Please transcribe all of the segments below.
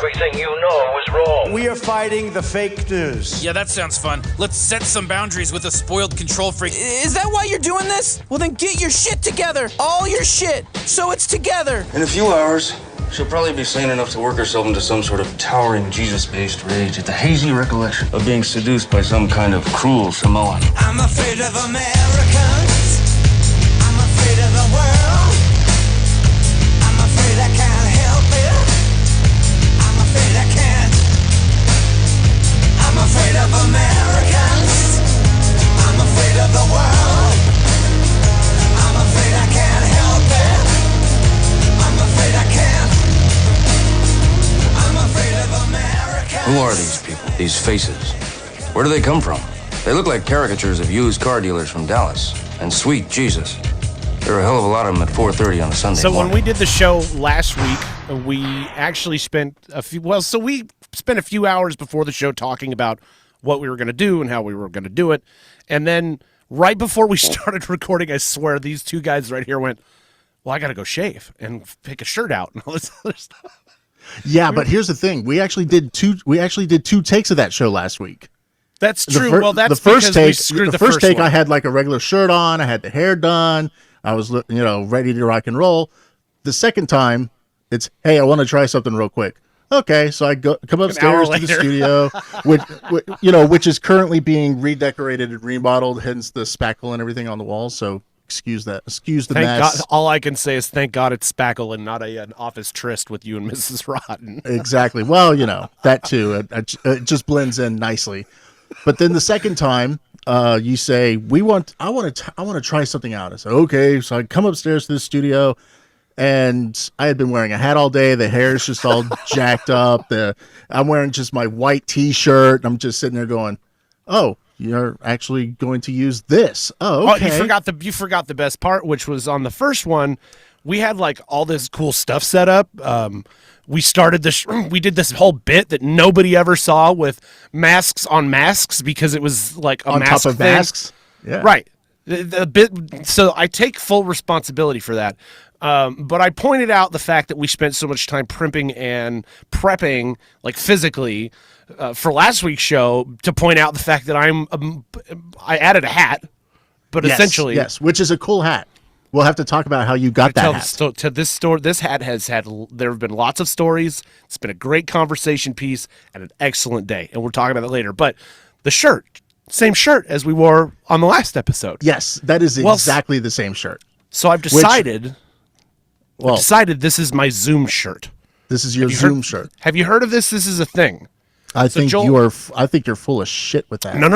everything you know is wrong. We are fighting the fake news. Yeah, that sounds fun. Let's set some boundaries with a spoiled control freak. Is that why you're doing this? Well, then get your shit together. All your shit. So it's together. In a few hours, she'll probably be sane enough to work herself into some sort of towering Jesus-based rage at the hazy recollection of being seduced by some kind of cruel Samoan. I'm afraid of Americans. I'm afraid of the world. I'm afraid I can't help it. I'm afraid I can't. I'm afraid of Americans. I'm afraid of the world. I'm afraid I can't help it. I'm afraid I can't. I'm afraid of Americans. Who are these people? These faces? Where do they come from? They look like caricatures of used car dealers from Dallas. And sweet Jesus, there are a hell of a lot of them at 4:30 on a Sunday So morning. when we did the show last week, we actually spent a few hours before the show talking about what we were going to do and how we were going to do it. And then right before we started recording, I swear these two guys right here went, well, I got to go shave and pick a shirt out and all this other stuff. Yeah, but here's the thing. We actually did two takes of that show last week. That's true. Well, that's the first because we take. screwed The first take, one. I had like a regular shirt on. I had the hair done. I was, ready to rock and roll. The second time, it's, hey, I want to try something real quick. Okay, so I come upstairs to the studio, which is currently being redecorated and remodeled, hence the spackle and everything on the walls. So excuse the Thank mess. God, all I can say is thank God it's spackle and not an office tryst with you and Mrs. Rotten. Exactly. Well, that too. It just blends in nicely. But then the second time, you say, I want to try something out. I said, okay. So I come upstairs to the studio, and I had been wearing a hat all day. The hair is just all jacked up. I'm wearing just my white T-shirt. I'm just sitting there going, oh, you're actually going to use this. Oh, okay. Oh, you forgot the best part, which was on the first one. We had like all this cool stuff set up. We started we did this whole bit that nobody ever saw with masks on masks because it was like a on mask top of thing. masks. Yeah. Right. The bit. So I take full responsibility for that. But I pointed out the fact that we spent so much time primping and prepping, like physically, for last week's show to point out the fact that I added a hat, but essentially, yes, which is a cool hat. We'll have to talk about how you got that hat. To this hat there have been lots of stories. It's been a great conversation piece and an excellent day, and we'll talk about it later. But the shirt, same shirt as we wore on the last episode. Yes, that is exactly the same shirt. So I've decided. This is my Zoom shirt. This is your Zoom shirt. Have you heard of this? This is a thing. I think you're full of shit with that. No.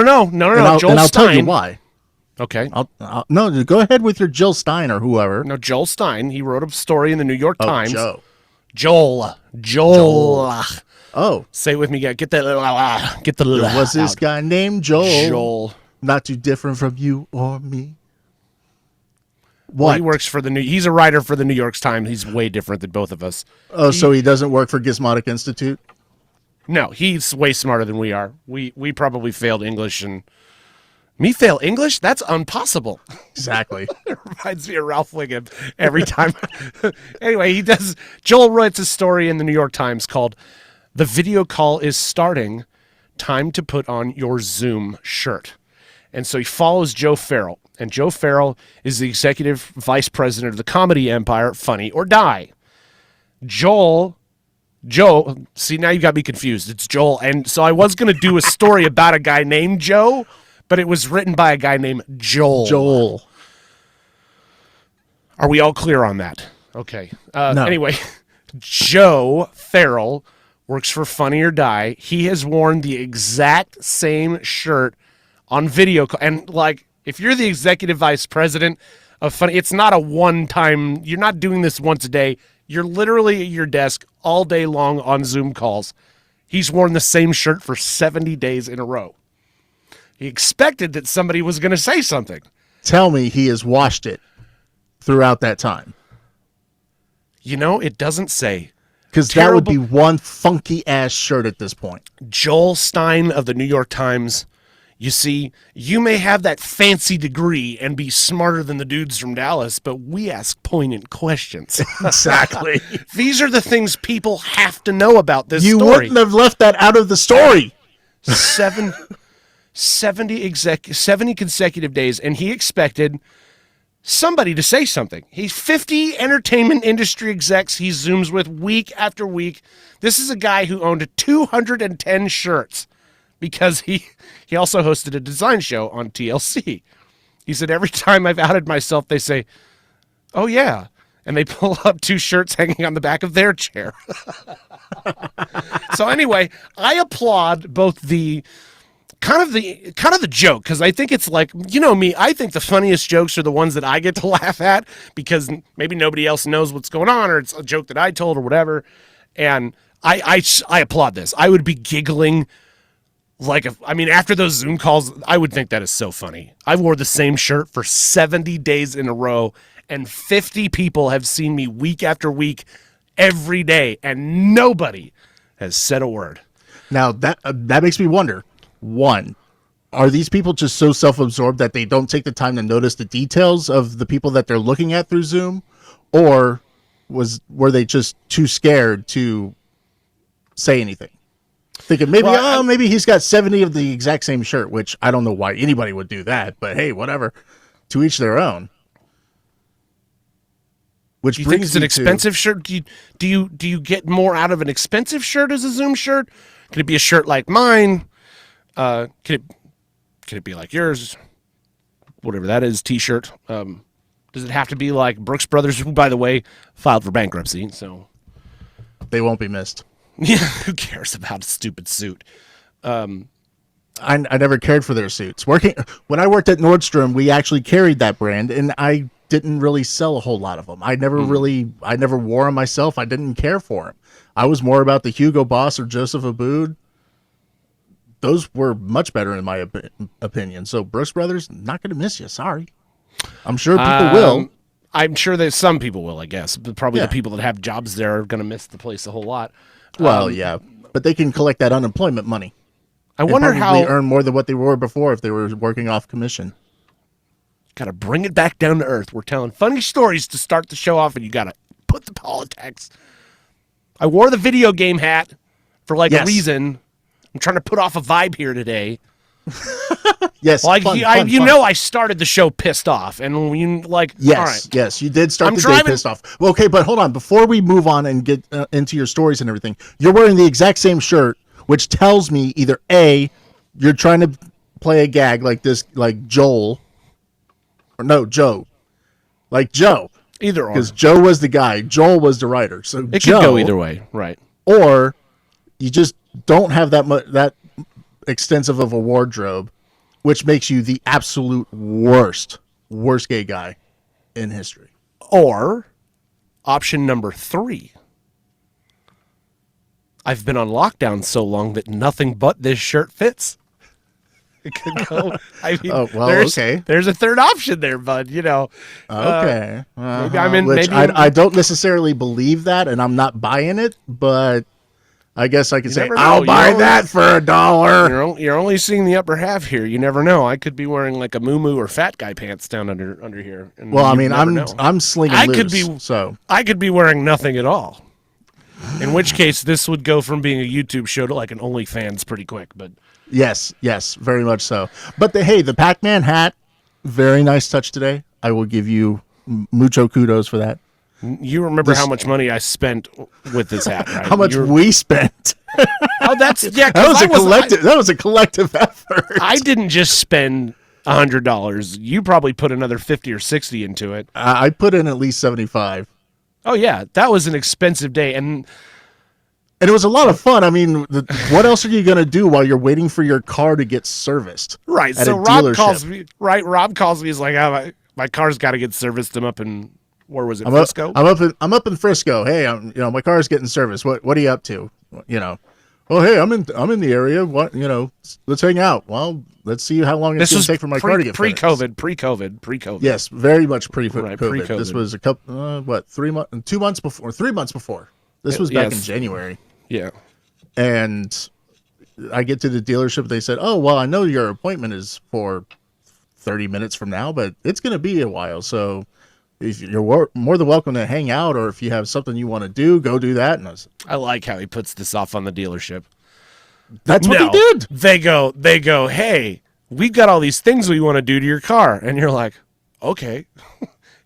I'll tell you why. Okay. No, go ahead with your Jill Stein or whoever. No, Joel Stein. He wrote a story in the New York Times. Joel. Oh. Say it with me. Get the There was this guy named Joel. Joel. Not too different from you or me. What? Well, he works for he's a writer for the New York Times. He's way different than both of us. Oh, so he doesn't work for Gizmotic Institute? No, he's way smarter than we are. We probably failed English, and me fail English? That's impossible. Exactly. It reminds me of Ralph Wiggum every time. Anyway, Joel writes a story in the New York Times called "The Video Call is Starting. Time to Put on Your Zoom Shirt." And so he follows Joe Farrell. And Joe Farrell is the executive vice president of the comedy empire, Funny or Die. Joe, see, now you got me confused. It's Joel. And so I was going to do a story about a guy named Joe, but it was written by a guy named Joel. Are we all clear on that? Okay. No. Anyway, Joe Farrell works for Funny or Die. He has worn the exact same shirt on video. And like, if you're the executive vice president of Funny, it's not a one-time, you're not doing this once a day. You're literally at your desk all day long on Zoom calls. He's worn the same shirt for 70 days in a row. He expected that somebody was going to say something. Tell me he has washed it throughout that time. It doesn't say. Because that would be one funky-ass shirt at this point. Joel Stein of the New York Times, You see, you may have that fancy degree and be smarter than the dudes from Dallas, but we ask poignant questions. Exactly. These are the things people have to know about this You story. wouldn't have left that out of the story. 70 consecutive days, and he expected somebody to say something. He's 50 entertainment industry execs he Zooms with week after week. This is a guy who owned 210 shirts because he also hosted a design show on TLC. He said, every time I've outed myself, they say, oh yeah, and they pull up 2 shirts hanging on the back of their chair. So anyway, I applaud both the kind of the joke, because I think it's like, you know me, I think the funniest jokes are the ones that I get to laugh at because maybe nobody else knows what's going on, or it's a joke that I told or whatever. And I applaud this. I would be giggling after those Zoom calls, I would think that is so funny. I wore the same shirt for 70 days in a row, and 50 people have seen me week after week every day, and nobody has said a word. Now, that makes me wonder, one, are these people just so self-absorbed that they don't take the time to notice the details of the people that they're looking at through Zoom? Or were they just too scared to say anything? Thinking maybe he's got 70 of the exact same shirt, which I don't know why anybody would do that, but hey, whatever. To each their own. Which do you think it's an expensive shirt? Do you get more out of an expensive shirt as a Zoom shirt? Can it be a shirt like mine? Can it be like yours? Whatever that is, T-shirt. Does it have to be like Brooks Brothers, who, by the way, filed for bankruptcy? So they won't be missed. Yeah, who cares about a stupid suit? I never cared for their suits. When I worked at Nordstrom, we actually carried that brand, and I didn't really sell a whole lot of them. I never wore them myself. I didn't care for them. I was more about the Hugo Boss or Joseph Abboud. Those were much better in my opinion. So Brooks Brothers, not going to miss you. Sorry. I'm sure people will. I'm sure that some people will, I guess. But probably the people that have jobs there are going to miss the place a whole lot. Well, yeah. But they can collect that unemployment money. I wonder how they earn more than what they were before if they were working off commission. Got to bring it back down to earth. We're telling funny stories to start the show off, and you got to put the politics. I wore the video game hat for a reason. I'm trying to put off a vibe here today. Yes, fun. I started the show pissed off, and yes, all right. Yes, you did start the day pissed off. Well, okay, but hold on, before we move on and get into your stories and everything, you're wearing the exact same shirt, which tells me either A, you're trying to play a gag like this, like Joel, or no, Joe, like Joe, either or, because Joe was the guy, Joel was the writer, so it could go either way, right? Or you just don't have that extensive of a wardrobe, which makes you the absolute worst gay guy in history. Or option number 3. I've been on lockdown so long that nothing but this shirt fits. It could go. I mean, there's a third option there, bud. You know. Okay. Maybe I'm in. I don't necessarily believe that, and I'm not buying it, but I guess I could say I'll buy that for $1. You're only seeing the upper half here. You never know. I could be wearing like a moo or fat guy pants down under here. Well, I mean, I'm slinging loose. I could be wearing nothing at all. In which case, this would go from being a YouTube show to like an OnlyFans pretty quick. But yes, very much so. But the Pac-Man hat, very nice touch today. I will give you mucho kudos for that. You remember how much money I spent with this hat, right? How much we spent? Oh, that's that was a collective effort. I didn't just spend $100. You probably put another 50 or 60 into it. I put in at least 75. Oh yeah, that was an expensive day, and it was a lot of fun. I mean, what else are you going to do while you're waiting for your car to get serviced? Right. So Rob calls me. Right. Rob calls me. He's like, my car's got to get serviced. I'm up in. Where was it? Frisco? I'm up in Frisco. Hey, my car's getting serviced. What are you up to? Oh, hey, I'm in the area. What, let's hang out. Well, let's see how long it's going to take for my car to get pre-COVID. Yes, very much pre-COVID. Right, pre-COVID. This was a couple, 3 months before. This was back in January. Yeah. And I get to the dealership. They said, "Oh, well, I know your appointment is for 30 minutes from now, but it's going to be a while. So if you're more than welcome to hang out, or if you have something you want to do, go do that." And I like how he puts this off on the dealership. that's what No, they did. They go, hey, we've got all these things we want to do to your car, and you're like, okay.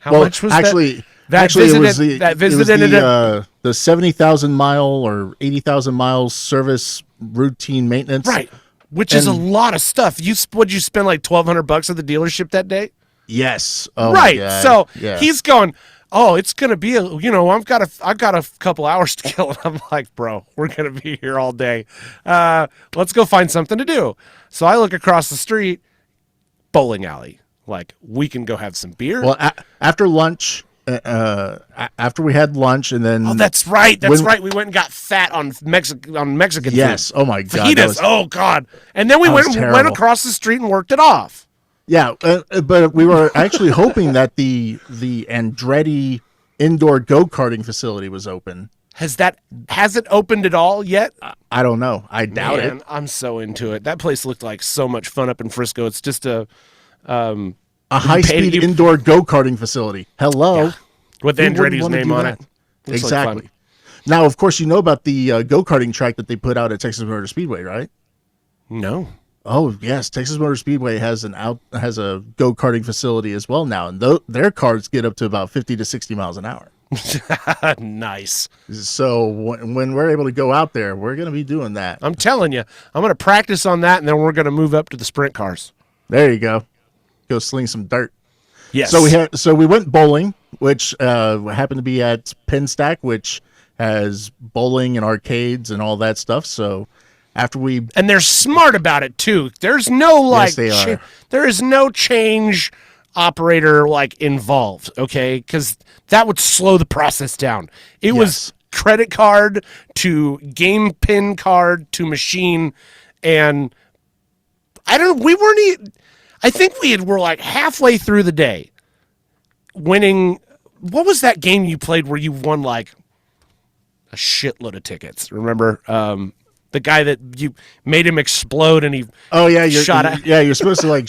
How much was actually, that? Actually, Visited, it was the that it was visited the 70,000 mile or 80,000 miles service routine maintenance. right, which is a And- lot of stuff. Would you spend like $1,200 at the dealership that day? Yes. Oh, Right. yeah, So yeah. he's going, oh, it's gonna be I've got a couple hours to kill. And I'm like, bro, we're gonna be here all day. Let's go find something to do. So I look across the street, bowling alley. Like, we can go have some beer. Well, after lunch, after we had lunch, and then oh, that's right. That's when- right. We went and got fat on Mexican yes. food. Oh my God. Fajitas. that was- Oh God. And then we that was went terrible. across the street and worked it off. Yeah, but we were actually hoping that the Andretti indoor go-karting facility was open. Has it opened at all yet? I don't know. I doubt Man, it. I'm so into it. That place looked like so much fun up in Frisco. It's just a A high-speed you- indoor go-karting facility. Hello. with Who wouldn't Andretti's wanna name do on that? it. Looks like Exactly. fun. Now, of course, you know about the go-karting track that they put out at Texas Motor Speedway, right? No. Oh yes, Texas Motor Speedway has a go-karting facility as well now, and their cars get up to about 50 to 60 miles an hour. Nice. So when we're able to go out there, we're going to be doing that. I'm telling you, I'm going to practice on that, and then we're going to move up to the sprint cars. There you go. Go sling some dirt. Yes. So we went bowling, which happened to be at Pinstack, which has bowling and arcades and all that stuff. So after we and they're smart about it too. There's no like, they are. there is no change operator like involved. Okay, because that would slow the process down. It was credit card to game pin card to machine, and we weren't. I think were like halfway through the day, winning. What was that game you played where you won like a shitload of tickets? Remember? The guy that you made him explode and he you're supposed to like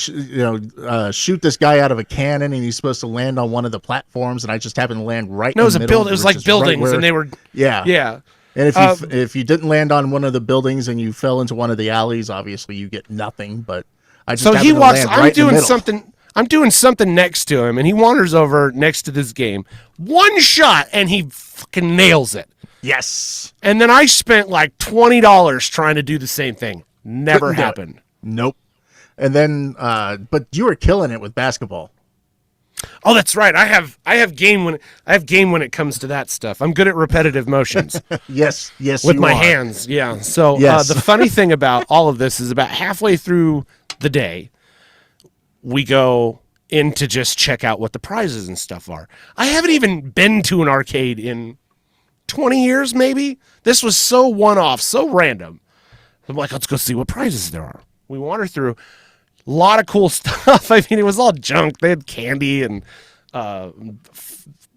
shoot this guy out of a cannon, and he's supposed to land on one of the platforms, and I just happened to land right no, it was in a the middle, build. It was which like is right buildings, where- and they were yeah. And if you didn't land on one of the buildings and you fell into one of the alleys, obviously you get nothing. But I just so he happened to walks. land I'm right in the doing middle. something. I'm doing something next to him, and he wanders over next to this game. One shot, and he fucking nails it. Yes. And then I spent like $20 trying to do the same thing. Never Couldn't do it. happened. Nope. And then, but you were killing it with basketball. Oh, that's right. I have game when it comes to that stuff. I'm good at repetitive motions Yes, with you my are. hands. Yeah. So Yes. the funny thing about all of this is about halfway through the day, we go in to just check out what the prizes and stuff are. I haven't even been to an arcade in 20 years, maybe. This was so one-off, so random. I'm like, let's go see what prizes there are. We wander through. A lot of cool stuff. I mean, it was all junk. They had candy and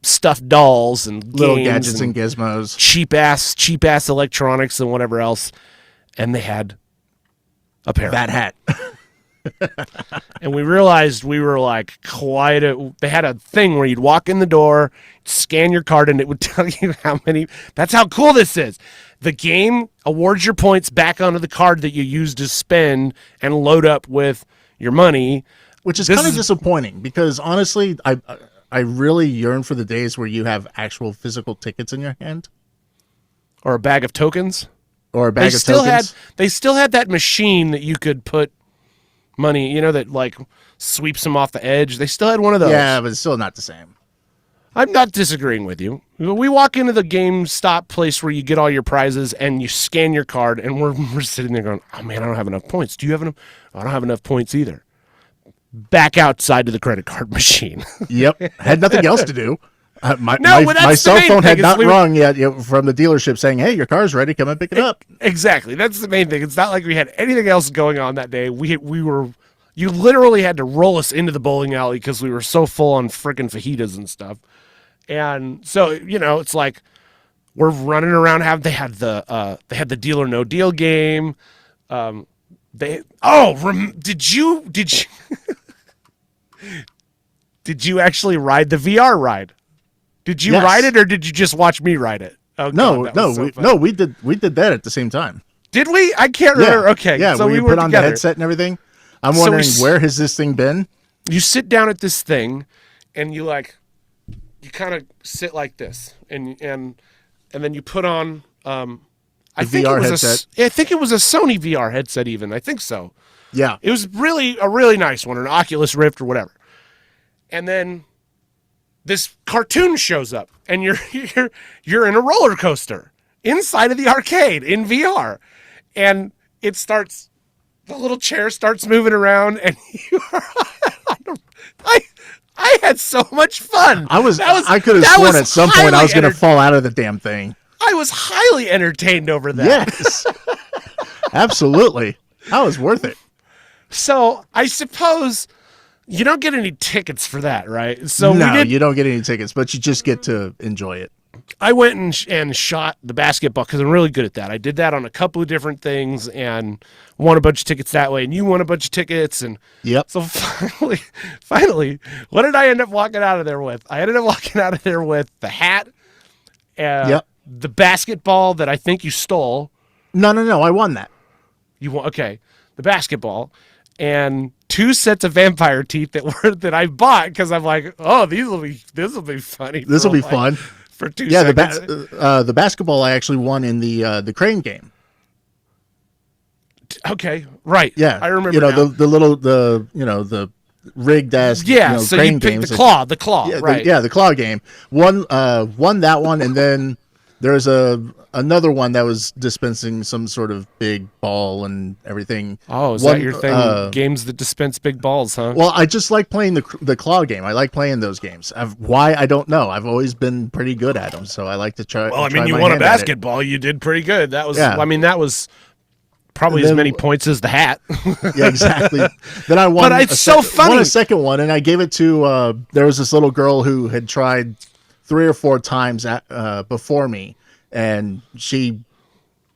stuffed dolls and Little games gadgets and gizmos. cheap ass electronics and whatever else. And they had a pair. That hat. And we realized we were like they had a thing where you'd walk in the door, scan your card, and it would tell you how many. That's how cool this is. The game awards your points back onto the card that you used to spend and load up with your money. Which is This kind of is- disappointing because honestly, I really yearn for the days where you have actual physical tickets in your hand Or a bag of tokens. or a bag of tokens. They still had that machine that you could put money, that like sweeps them off the edge. They still had one of those. Yeah, but it's still not the same. I'm not disagreeing with you. We walk into the GameStop place where you get all your prizes and you scan your card, and we're sitting there going, oh man, I don't have enough points. Do you have enough? I don't have enough points either. Back outside to the credit card machine. Yep, had nothing else to do. My No, but that's my the cell main phone had thing is not we- rung yet from the dealership saying, "Hey, your car's ready. Come and pick it up." Exactly. That's the main thing. It's not like we had anything else going on that day. You literally had to roll us into the bowling alley because we were so full on freaking fajitas and stuff. And so, it's like we're running around. They had the Deal or No Deal game. did you did you actually ride the VR ride? Did you Yes. ride it, or did you just watch me ride it? Oh, No, God, that was so fun. we did that at the same time. Did we? I can't remember. Okay, Yeah, so where we you were put on together. the headset and everything. I'm So wondering, we- where has this thing been? You sit down at this thing, and you kind of sit like this, and then you put on. I think VR it was headset. I think it was a Sony VR headset. Even I think so. Yeah. It was really a really nice one, an Oculus Rift or whatever. And then this cartoon shows up, and you're in a roller coaster inside of the arcade in VR, and it starts. The little chair starts moving around, and you are. I had so much fun. I could have sworn at some point I was going to fall out of the damn thing. I was highly entertained over that. Yes. Absolutely. That was worth it. So I suppose you don't get any tickets for that, right? So No, you don't get any tickets, but you just get to enjoy it. I went and shot the basketball because I'm really good at that. I did that on a couple of different things and won a bunch of tickets that way. And you won a bunch of tickets. And Yep. so finally, what did I end up walking out of there with? I ended up walking out of there with the hat, Yep. the basketball that I think you stole. No, I won that. You won, okay, the basketball, and 2 sets of vampire teeth that I bought because I'm like, oh, this will be funny. This will be like, fun. for 2 Yeah, seconds. the basketball I actually won in the crane game. Okay, right. Yeah, I remember. You know now. the rigged ass. Yeah, you know, so crane you picked games the that- claw, Yeah, right? the claw game. Won that one, and then there's another one that was dispensing some sort of big ball and everything. Oh, is One, that your thing? Games that dispense big balls, huh? Well, I just like playing the claw game. I like playing those games. Why, I don't know. I've always been pretty good at them, so I like to try. Well, I try mean, you my won a hand at it. basketball. You did pretty good. That was. Yeah. I mean, that was probably And as then- many points as the hat. Yeah, exactly. Then I won. But it's so funny. Won a second one, and I gave it to. There was this little girl who had tried 3 or 4 times before me, and she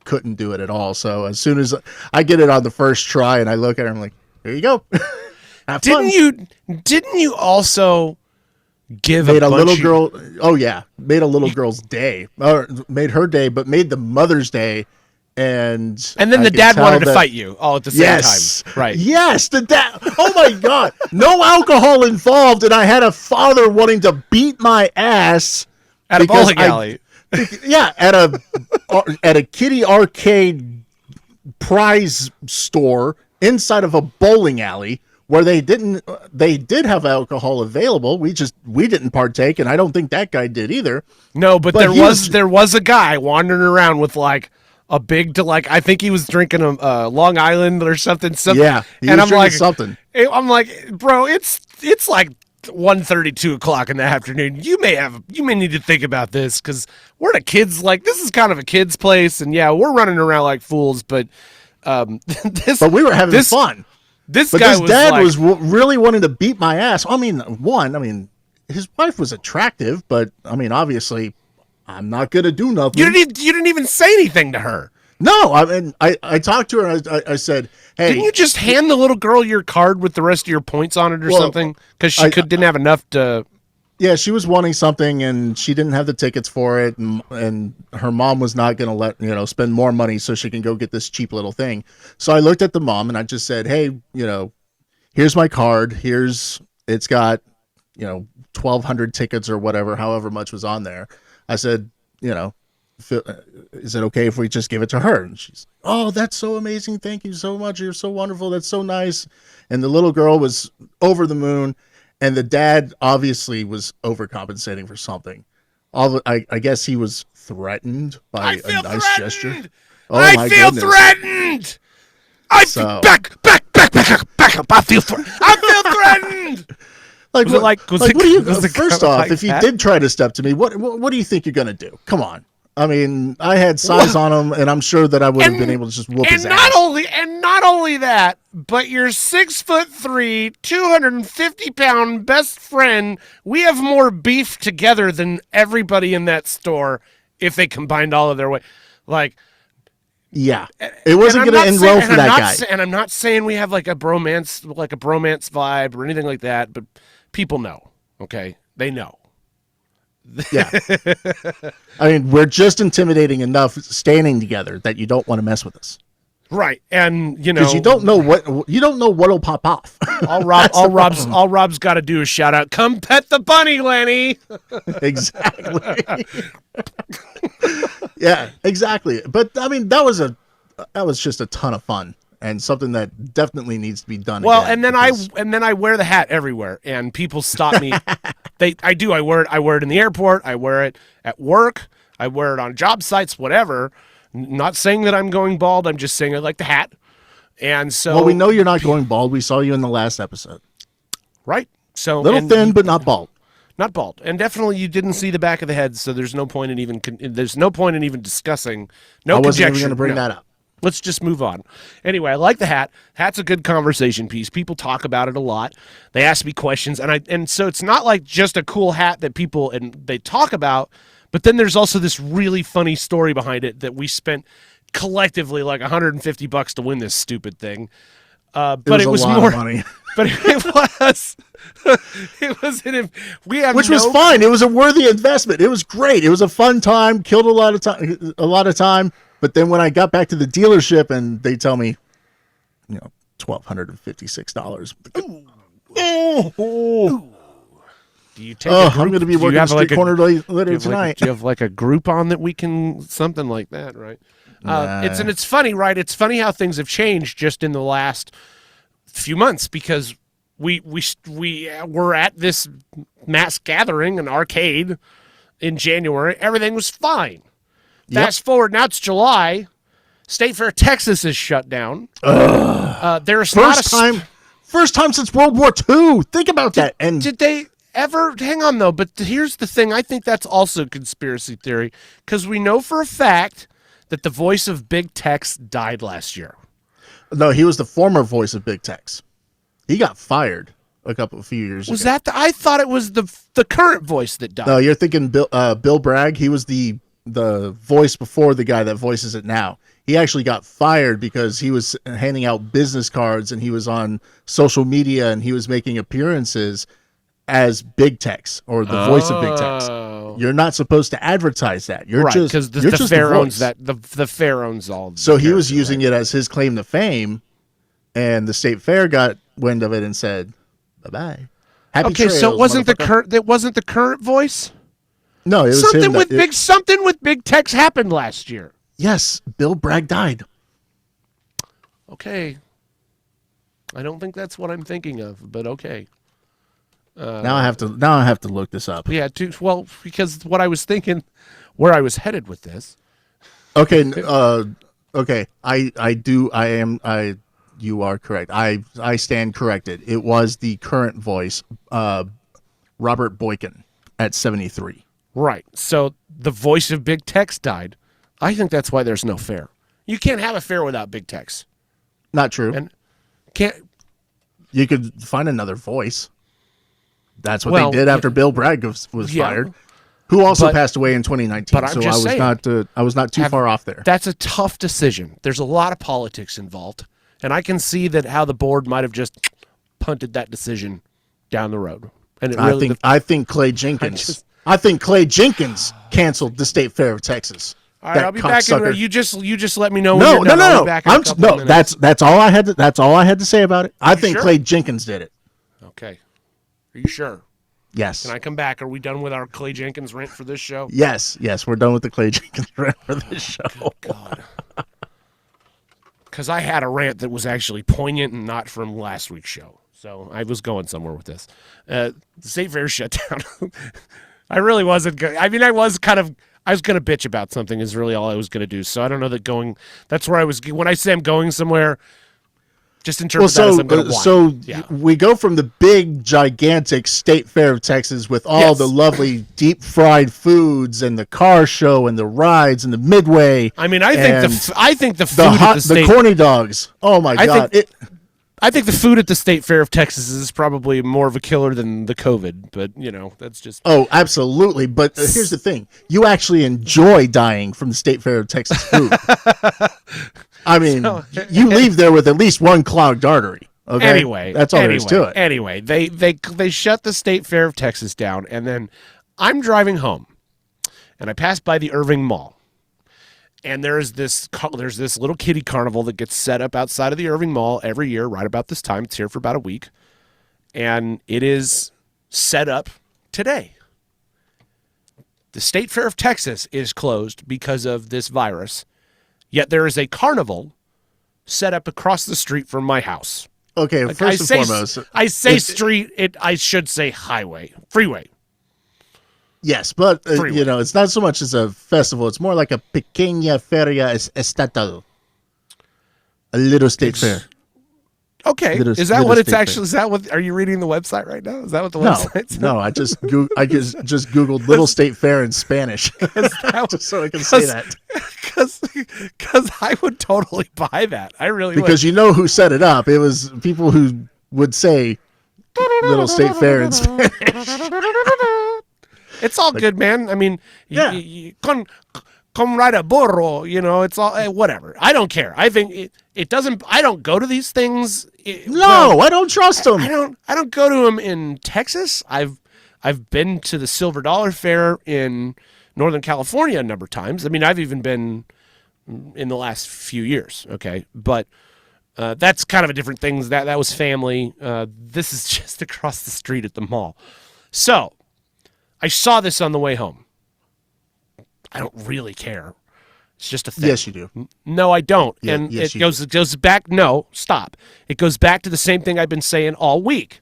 couldn't do it at all. So as soon as I get it on the first try, and I look at her, I'm like, "Here you go." Have fun. Didn't you also give Made a bunch little of- girl. Oh yeah, made a little girl's day, or made her day, but made the Mother's Day. And And then I the could dad tell wanted to that- fight you all at the same Yes. time. Right. Yes, the dad. Oh my God. No alcohol involved, and I had a father wanting to beat my ass At a because bowling alley. Yeah, at a kiddie arcade prize store inside of a bowling alley where they did have alcohol available. We didn't partake, and I don't think that guy did either. No, but, But there was a guy wandering around with like a big I think he was drinking a Long Island or something. Yeah, he and was I'm drinking like something. I'm like, bro, it's like 1:30, 2 o'clock in the afternoon. You may need to think about this because we're at a kids this is kind of a kid's place, and yeah, we're running around like fools, but this. But we were having fun. This But guy this was dad like, was really wanting to beat my ass. I mean, his wife was attractive, but I mean, obviously, I'm not gonna do nothing. you didn't even say anything to her. No, I mean, I talked to her. And I said, "Hey, Didn't you just hand the little girl your card with the rest of your points on it or Well, something? Because she didn't have enough to. yeah, she was wanting something, and she didn't have the tickets for it, and her mom was not going to let spend more money so she can go get this cheap little thing. So I looked at the mom and I just said, "Hey, here's my card. It's got 1,200 tickets or whatever, however much was on there." I said, "Is it okay if we just give it to her?" And she's, "Oh, that's so amazing. Thank you so much. You're so wonderful. That's so nice." And the little girl was over the moon. And the dad obviously was overcompensating for something. I guess he was threatened by a nice gesture. Oh, I my feel goodness. threatened. So- Back up. I feel threatened. Like, Was it like- was it- what do you? was it First kinda off, like if he that? did try to step to me, what do you think you're gonna do? Come on. I mean, I had size on him, and I'm sure that I would have been able to just whoop his ass. Not only that, but your 6'3", 250-pound best friend. We have more beef together than everybody in that store if they combined all of their weight. Like, Yeah, it wasn't going to end well for that guy. And I'm not saying we have like a bromance vibe or anything like that, but people know, okay? They know. Yeah. I mean, we're just intimidating enough standing together that you don't want to mess with us. Right. And because you don't know what'll pop off. All Rob's got to do is shout out, "Come pet the bunny, Lenny." Exactly. Yeah, exactly. But I mean, that was just a ton of fun and something that definitely needs to be done. Well, again and then I wear the hat everywhere, and people stop me. I wear it in the airport. I wear it at work. I wear it on job sites, whatever. Not saying that I'm going bald. I'm just saying I like the hat. And so, well, we know you're not going bald. We saw you in the last episode. Right. So little thin, but not bald. Not bald, and definitely you didn't see the back of the head. So there's no point in even discussing. No, I wasn't conjecture. even going to bring that up. Let's just move on. Anyway, I like the hat. Hat's a good conversation piece. People talk about it a lot. They ask me questions, and so it's not like just a cool hat that people and they talk about. But then there's also this really funny story behind it that we spent collectively like $150 to win this stupid thing. But it was a lot more of money. But which was fine. It was a worthy investment. It was great. It was a fun time. Killed a lot of time. But then when I got back to the dealership and they tell me, $1,256. Do you take a group? I'm going to be working the street corner later tonight. Do you have like a Groupon that we can something like that, right? Nah. It's funny, right? It's funny how things have changed just in the last few months because we were at this mass gathering, an arcade in January. Everything was fine. Fast forward, now it's July. State Fair Texas is shut down. There's first time since World War II. Think about that. And did they ever hang on though? But here's the thing. I think that's also conspiracy theory because we know for a fact that the voice of Big Tex died last year. No, he was the former voice of Big Tex. He got fired a few years ago. Was that? I thought it was the current voice that died. No, you're thinking Bill Bragg. He was the voice before the guy that voices it now. He actually got fired because he was handing out business cards and he was on social media and he was making appearances as Big Tex or the voice of Big Tex. You're not supposed to advertise that. You're right, just because the fair owns that. The fair owns all. So he was using it as his claim to fame, and the State Fair got wind of it and said, "Bye bye." Okay, so it wasn't the current. It wasn't the current voice. No, it was something with Big Tex happened last year. Yes, Bill Bragg died. Okay, I don't think that's what I'm thinking of, but okay. Now I have to look this up. Yeah, because what I was thinking, where I was headed with this. Okay, okay. You are correct. I stand corrected. It was the current voice, Robert Boykin, at 73. Right. So the voice of Big Tex died. I think that's why there's no fair. You can't have a fair without Big Tex. Not true. And can't. You could find another voice. That's what they did after Bill Bragg was fired, who also passed away in 2019. But so I was not too far off there. That's a tough decision. There's a lot of politics involved, and I can see that how the board might have just punted that decision down the road. And I think Clay Jenkins. I think Clay Jenkins canceled the State Fair of Texas. All right, I'll be back in. You just let me know. No. Minutes. That's all I had. That's all I had to say about it. I think Clay Jenkins did it. Okay. Are you sure? Yes. Can I come back? Are we done with our Clay Jenkins rant for this show? Yes, we're done with the Clay Jenkins rant for this show. God. Because I had a rant that was actually poignant and not from last week's show. So I was going somewhere with this. The State Fair shut down. I really wasn't good. I mean, I was going to bitch about something is really all I was going to do. So I don't know that that's where I was. When I say I'm going somewhere, just interpret that as I'm going to whine. So we go from the big, gigantic State Fair of Texas with all the lovely deep fried foods and the car show and the rides and the midway. I mean, I think the food at the corny dogs. Oh my God! I think the food at the State Fair of Texas is probably more of a killer than the COVID, but that's just. Oh, absolutely. But here's the thing: you actually enjoy dying from the State Fair of Texas food. I mean, you leave there with at least one clogged artery. Okay? Anyway, that's all there is to it. Anyway, they shut the State Fair of Texas down, and then I'm driving home, and I pass by the Irving Mall, and there's this little kiddie carnival that gets set up outside of the Irving Mall every year, right about this time. It's here for about a week, and it is set up today. The State Fair of Texas is closed because of this virus, yet there is a carnival set up across the street from my house. Okay, first and foremost, I say street. I should say freeway. Yes, but it's not so much as a festival. It's more like a pequeña feria estatal, a little state fair. Okay, is that what it's actually? Is that what? Are you reading the website right now? Is that what the website says? No, I just googled little state fair in Spanish, just so I can say that. Because I would totally buy that. I really because would. You know who set it up? It was people who would say little state fair in Spanish. It's all good, man. I mean, come ride a burro. It's all whatever. I don't care. I think it doesn't. I don't go to these things. I don't trust them. I don't go to them in Texas. I've been to the Silver Dollar Fair in Northern California a number of times. I mean, I've even been in the last few years. Okay, but that's kind of a different thing. That was family. This is just across the street at the mall. So I saw this on the way home. I don't really care. It's just a thing. Yes, you do. No, I don't. Yeah, and yes, it goes back. No, stop. It goes back to the same thing I've been saying all week,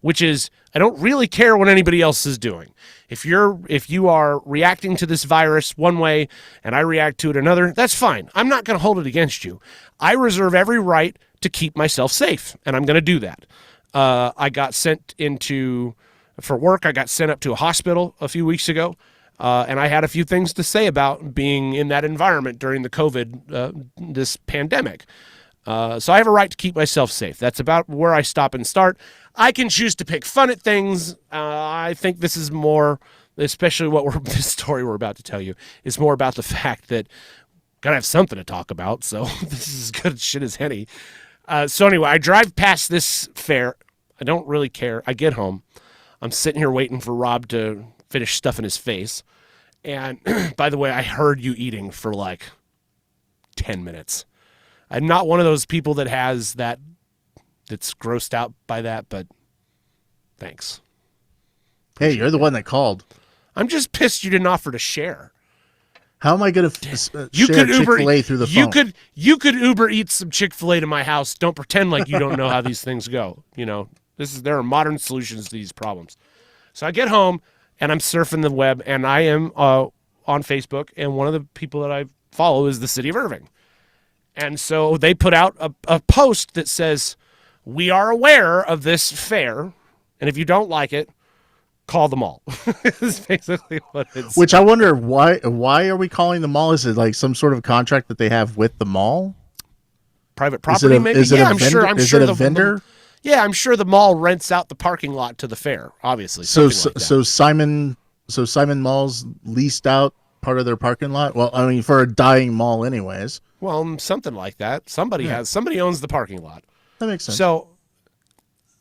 which is I don't really care what anybody else is doing. If you are reacting to this virus one way and I react to it another, that's fine. I'm not going to hold it against you. I reserve every right to keep myself safe, and I'm going to do that. I got sent for work. I got sent up to a hospital a few weeks ago. And I had a few things to say about being in that environment during the COVID, this pandemic. So I have a right to keep myself safe. That's about where I stop and start. I can choose to pick fun at things. I think this is more, especially this story we're about to tell you, is more about the fact that gotta have something to talk about. So this is as good shit as any. So anyway, I drive past this fair. I don't really care. I get home. I'm sitting here waiting for Rob to finish stuffing his face. And by the way, I heard you eating for like 10 minutes. I'm not one of those people that's grossed out by that, but thanks. Hey, you're the one that called. I'm just pissed you didn't offer to share. How am I going to share Chick-fil-A through the phone? You could Uber eat some Chick-fil-A to my house. Don't pretend like you don't know how these things go. There are modern solutions to these problems. So I get home and I'm surfing the web, and I am on Facebook, and one of the people that I follow is the city of Irving. And so they put out a post that says, "We are aware of this fair, and if you don't like it, call the mall." Is basically what it's. Which I wonder why are we calling the mall? Is it like some sort of contract that they have with the mall? Private property, maybe? I'm sure the vendor? Yeah, I'm sure the mall rents out the parking lot to the fair, obviously. So Simon Malls leased out part of their parking lot? Well, I mean, for a dying mall anyways. Well, something like that. Somebody owns the parking lot. That makes sense. So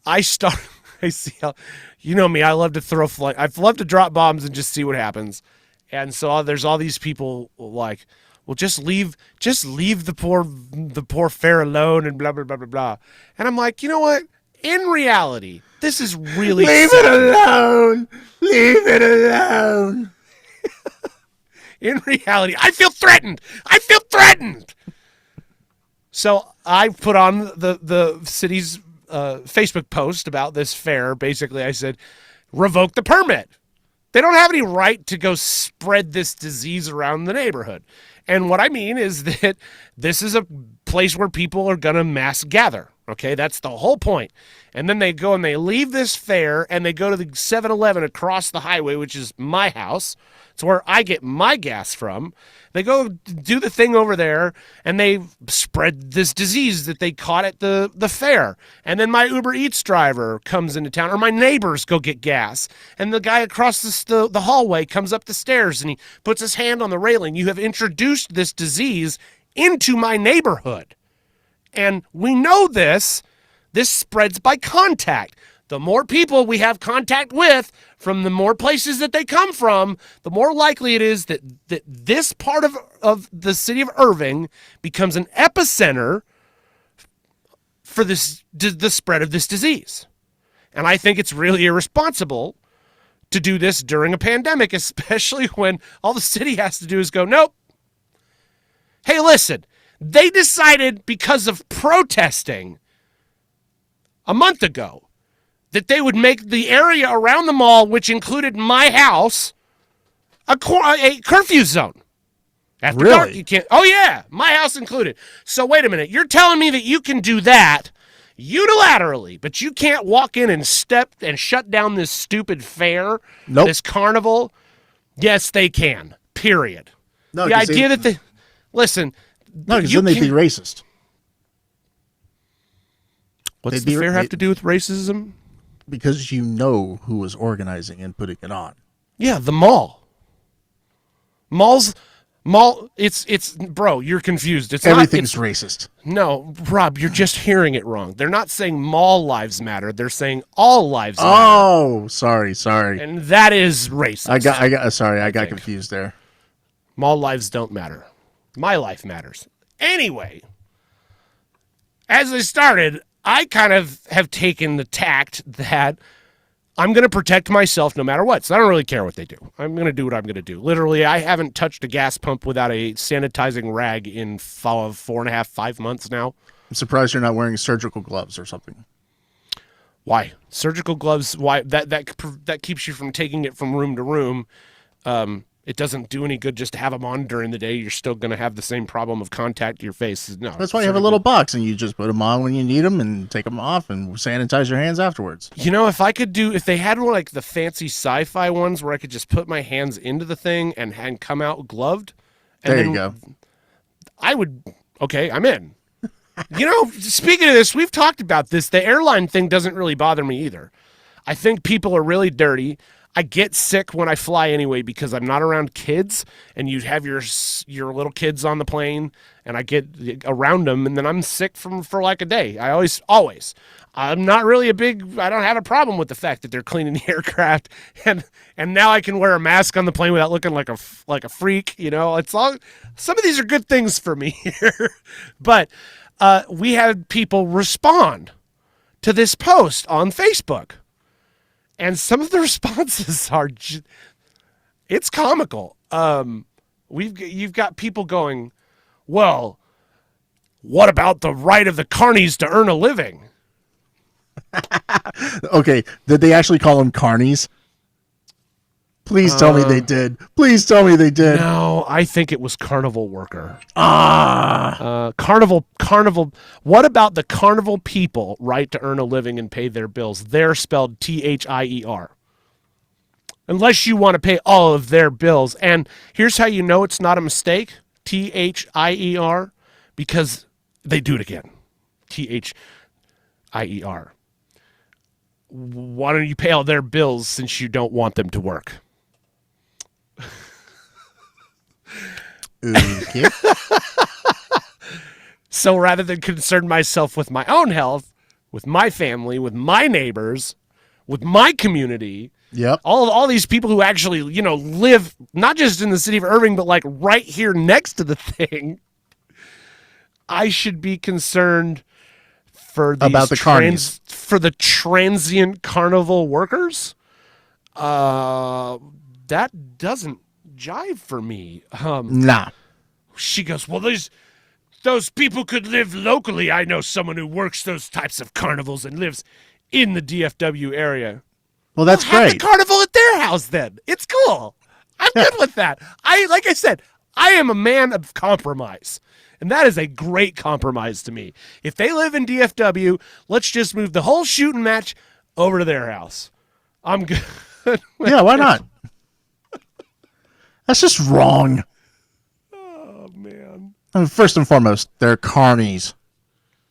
I see how, you know me, I love to I love to drop bombs and just see what happens. And so there's all these people like, well, just leave the poor fair alone and blah, blah, blah, blah, blah. And I'm like, you know what? In reality, this is really Leave it alone. Leave it alone. In reality, I feel threatened. So I put on the city's Facebook post about this fair. Basically, I said, revoke the permit. They don't have any right to go spread this disease around the neighborhood. And what I mean is that this is a place where people are going to mass gather. Okay, that's the whole point. And then they go and they leave this fair and they go to the 7-Eleven across the highway, which is my house. It's where I get my gas from. They go do the thing over there and they spread this disease that they caught at the fair. And then my Uber Eats driver comes into town, or my neighbors go get gas. And the guy across the hallway comes up the stairs and he puts his hand on the railing. You have introduced this disease into my neighborhood. And we know this spreads by contact. The more people we have contact with from the more places that they come from, the more likely it is that this part of the city of Irving becomes an epicenter for the spread of this disease. And I think it's really irresponsible to do this during a pandemic, especially when all the city has to do is go, nope. Hey, listen, they decided because of protesting a month ago that they would make the area around the mall, which included my house, a curfew zone. After dark, you can't. Oh, yeah, my house included. So wait a minute. You're telling me that you can do that unilaterally, but you can't walk in and shut down this stupid fair, this carnival? Yes, they can. Period. No, the idea that they... Listen... No, because then they'd be racist. What's the fair have to do with racism? Because you know who was organizing and putting it on. Yeah, the mall. It's bro, you're confused. Everything's racist. No, Rob, you're just hearing it wrong. They're not saying mall lives matter. They're saying all lives matter. Oh, sorry. And that is racist. I got confused there. Mall lives don't matter. My life matters. Anyway, as I started, I kind of have taken the tact that I'm going to protect myself no matter what. So I don't really care what they do. I'm going to do what I'm going to do. Literally, I haven't touched a gas pump without a sanitizing rag in 4.5, 5 months now. I'm surprised you're not wearing surgical gloves or something. Why? Surgical gloves, why? That keeps you from taking it from room to room. It doesn't do any good just to have them on during the day. You're still going to have the same problem of contact to your face. No, that's why you have a little box and you just put them on when you need them and take them off and sanitize your hands afterwards. You know, if they had one like the fancy sci-fi ones where I could just put my hands into the thing and come out gloved. There you go. I'm in. You know, speaking of this, we've talked about this. The airline thing doesn't really bother me either. I think people are really dirty. I get sick when I fly anyway because I'm not around kids, and you have your little kids on the plane, and I get around them, and then I'm sick for like a day. I always. I'm not really I don't have a problem with the fact that they're cleaning the aircraft, and now I can wear a mask on the plane without looking like a freak. You know, it's all. Some of these are good things for me here, but we had people respond to this post on Facebook. And some of the responses are, it's comical. You've got people going, well, what about the right of the carnies to earn a living? Okay, did they actually call them carnies? Please tell me they did. Please tell me they did. No, I think it was carnival worker. Carnival. What about the carnival people right to earn a living and pay their bills? They're spelled THIER. Unless you want to pay all of their bills. And here's how you know it's not a mistake. THIER. Because they do it again. THIER. Why don't you pay all their bills since you don't want them to work? Okay. So rather than concern myself with my own health, with my family, with my neighbors, with my community, yep, all these people who actually, live not just in the city of Irving, but like right here next to the thing, I should be concerned for these about the carnies, for the transient carnival workers. That doesn't jive for me. Nah. She goes, well, those people could live locally. I know someone who works those types of carnivals and lives in the DFW area. Well, that's great. Have the great. carnival at their house then. It's cool. I'm good with that. Like I said, I am a man of compromise. And that is a great compromise to me. If they live in DFW, let's just move the whole shooting match over to their house. I'm good. Yeah, why not? That's just wrong. Oh, man. First and foremost, they're carnies.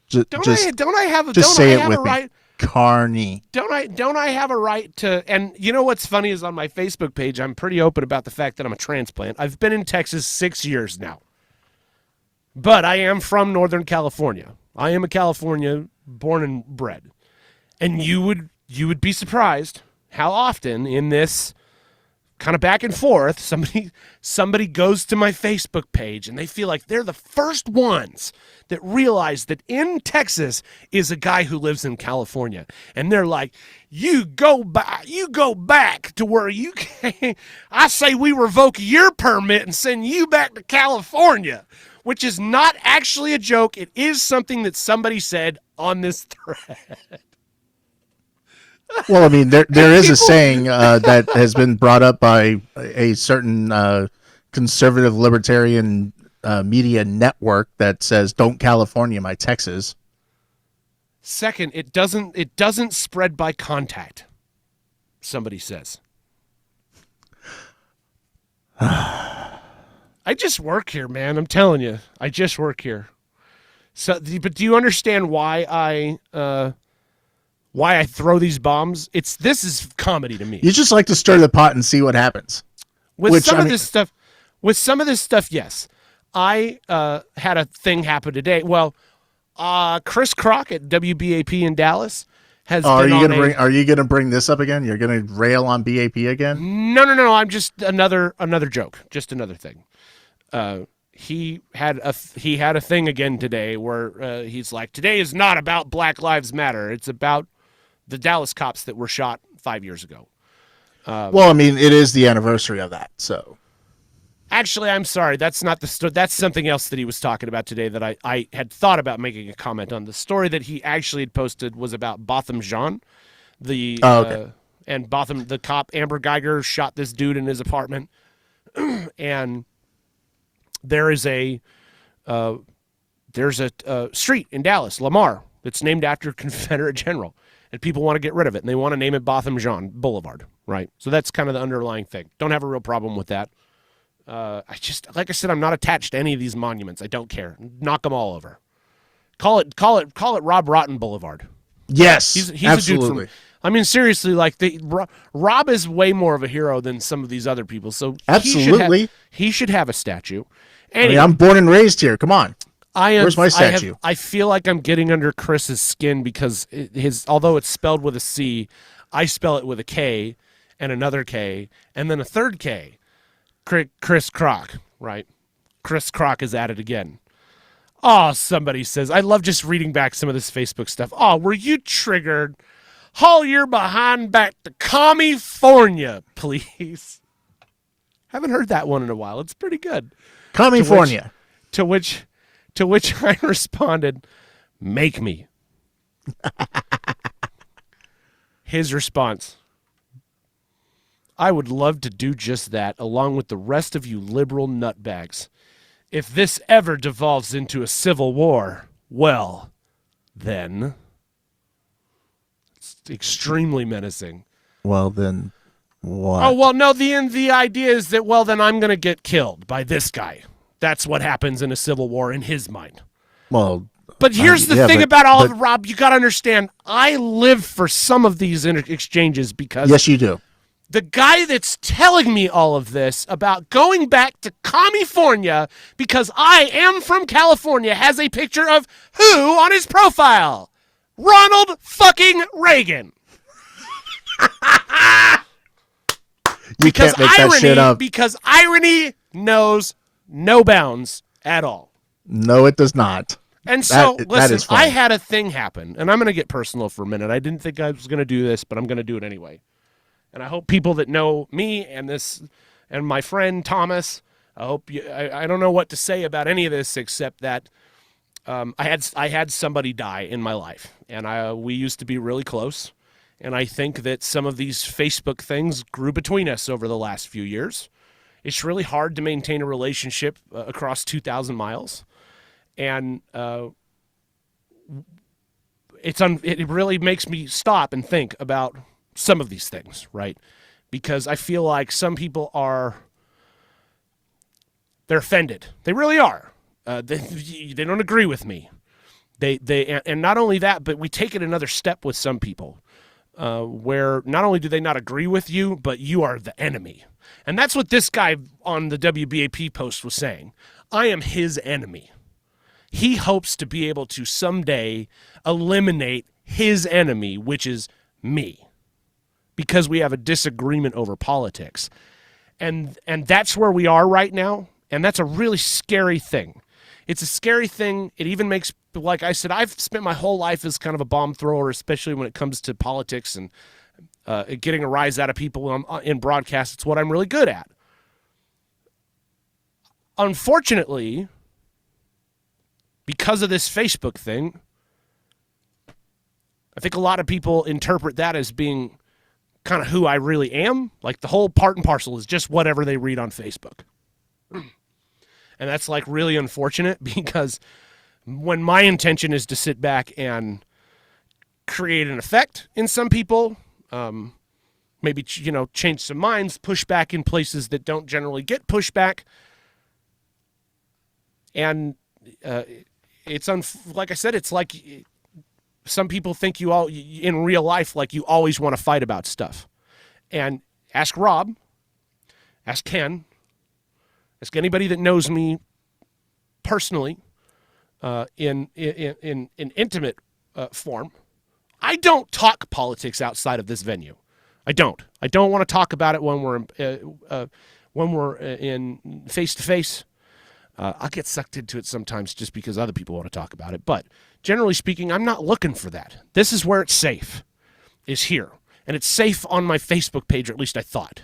Don't I have a right? Carney. Don't I have a right to? And you know what's funny is on my Facebook page, I'm pretty open about the fact that I'm a transplant. I've been in Texas 6 years now. But I am from Northern California. I am a California born and bred. And you would be surprised how often in this kind of back and forth, somebody goes to my Facebook page and they feel like they're the first ones that realize that in Texas is a guy who lives in California. And they're like, you go back to where you came. I say we revoke your permit and send you back to California. Which is not actually a joke. It is something that somebody said on this thread. Well, I mean, there is a saying that has been brought up by a certain conservative libertarian media network that says, "Don't California my Texas." Second, it doesn't spread by contact. Somebody says. I just work here, man. I'm telling you, I just work here. So, but do you understand why I throw these bombs? This is comedy to me. You just like to stir the pot and see what happens. With some of this stuff, yes. I had a thing happen today. Well, Chris Crock at WBAP in Dallas has. Are you gonna bring this up again? You're gonna rail on BAP again? No. I'm just another joke. Just another thing. He had a thing again today where he's like, today is not about Black Lives Matter. It's about the Dallas cops that were shot 5 years ago. Well, I mean, it is the anniversary of that. So, actually, I'm sorry. That's not the story. That's something else that he was talking about today that I had thought about making a comment on. The story that he actually had posted was about Botham Jean, and Botham, the cop, Amber Geiger, shot this dude in his apartment, and there's a street in Dallas, Lamar, that's named after a Confederate general, and people want to get rid of it, and they want to name it Botham Jean Boulevard, right? So that's kind of the underlying thing. Don't have a real problem with that. Like I said, I'm not attached to any of these monuments. I don't care. Knock them all over. Call it Rob Rotten Boulevard. Yes, he's absolutely. A dude from. I mean, seriously, like Rob is way more of a hero than some of these other people. So absolutely, he should have a statue. Anyway, I'm born and raised here. Come on. Where's my statue? I feel like I'm getting under Chris's skin because although it's spelled with a C, I spell it with a K and another K and then a third K. Chris Crock, right? Chris Crock is at it again. Oh, somebody says, I love just reading back some of this Facebook stuff. Oh, were you triggered? Haul your behind back to California, please. Haven't heard that one in a while. It's pretty good. California. To which I responded, make me. His response, I would love to do just that, along with the rest of you liberal nutbags. If this ever devolves into a civil war, well, then. It's extremely menacing. Well, then what? Oh, well, no, the idea is that, well, then I'm going to get killed by this guy. That's what happens in a civil war in his mind. Well, but here's the thing about all of it, Rob. You got to understand, I live for some of these exchanges because... Yes, you do. The guy that's telling me all of this about going back to California because I am from California has a picture of who on his profile? Ronald fucking Reagan. You can't make that shit up. Because irony knows no bounds at all. No, it does not. And so, listen, I had a thing happen, and I'm going to get personal for a minute. I didn't think I was going to do this, but I'm going to do it anyway. And I hope people that know me and my friend Thomas, I don't know what to say about any of this except that I had somebody die in my life, and we used to be really close. And I think that some of these Facebook things grew between us over the last few years. It's really hard to maintain a relationship across 2,000 miles. And it really makes me stop and think about some of these things, right? Because I feel like some people they're offended. They really are. They don't agree with me. And not only that, but we take it another step with some people, where not only do they not agree with you, but you are the enemy. And that's what this guy on the WBAP post was saying. I am his enemy. He hopes to be able to someday eliminate his enemy, which is me, because we have a disagreement over politics. And that's where we are right now, and that's a really scary thing. It's a scary thing. It even makes, like I said, I've spent my whole life as kind of a bomb thrower, especially when it comes to politics and getting a rise out of people in broadcast. It's what I'm really good at. Unfortunately, because of this Facebook thing, I think a lot of people interpret that as being kind of who I really am. Like the whole part and parcel is just whatever they read on Facebook. And that's like really unfortunate, because when my intention is to sit back and create an effect in some people, maybe, change some minds, push back in places that don't generally get pushback. And it's like I said, it's like some people think you all in real life, like you always want to fight about stuff. And ask Rob, ask Ken, ask anybody that knows me personally in intimate form. I don't talk politics outside of this venue. I don't want to talk about it when we're in face to face. I'll get sucked into it sometimes just because other people want to talk about it. But generally speaking, I'm not looking for that. This is where it's safe, is here. And it's safe on my Facebook page, or at least I thought.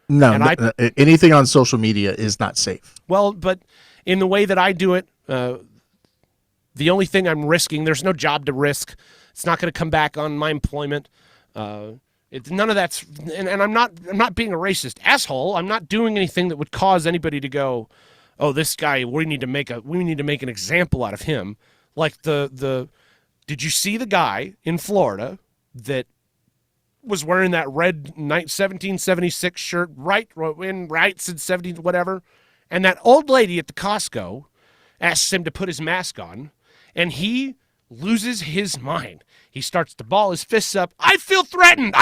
No, anything on social media is not safe. Well, but in the way that I do it, the only thing I'm risking, there's no job to risk. It's not going to come back on my employment. None of that's, and I'm not being a racist asshole. I'm not doing anything that would cause anybody to go, oh, this guy, we need to make an example out of him. Like did you see the guy in Florida that was wearing that red 1776 shirt, right since 70 whatever, and that old lady at the Costco asks him to put his mask on, and he loses his mind. He starts to ball his fists up. I feel threatened.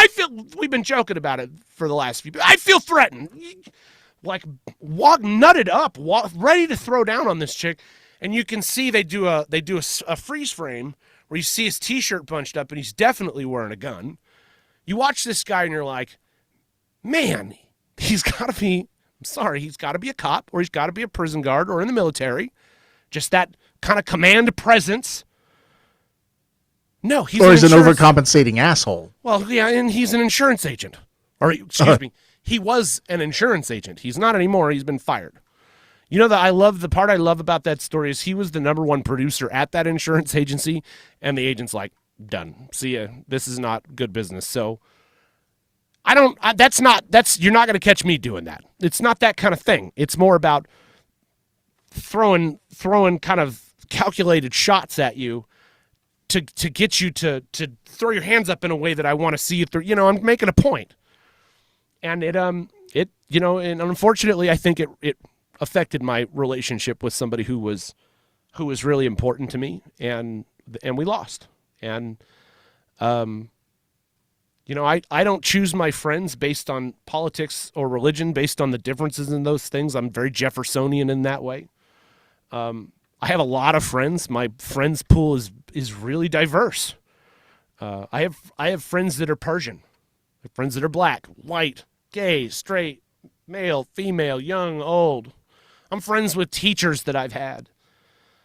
We've been joking about it for the last few. I feel threatened. Like nutted up, ready to throw down on this chick, and you can see they do a freeze frame where you see his T-shirt bunched up, and he's definitely wearing a gun. You watch this guy, and you're like, man, he's got to be a cop, or he's got to be a prison guard, or in the military. Just that kind of command presence. No, he's an overcompensating asshole. Well, yeah, and he's an insurance agent. Or, excuse me, he was an insurance agent. He's not anymore. He's been fired. You know, the part I love about that story is he was the #1 producer at that insurance agency, and the agent's like, done. See ya. This is not good business. So you're not going to catch me doing that. It's not that kind of thing. It's more about throwing kind of calculated shots at you to get you to throw your hands up in a way that I want to see you through. I'm making a point. And and unfortunately, I think it affected my relationship with somebody who was really important to me, and we lost. And I don't choose my friends based on politics or religion, based on the differences in those things. I'm very Jeffersonian in that way. I have a lot of friends. My friends pool is really diverse. I have friends that are Persian. I have friends that are black, white, gay, straight, male, female, young, old. I'm friends with teachers that I've had.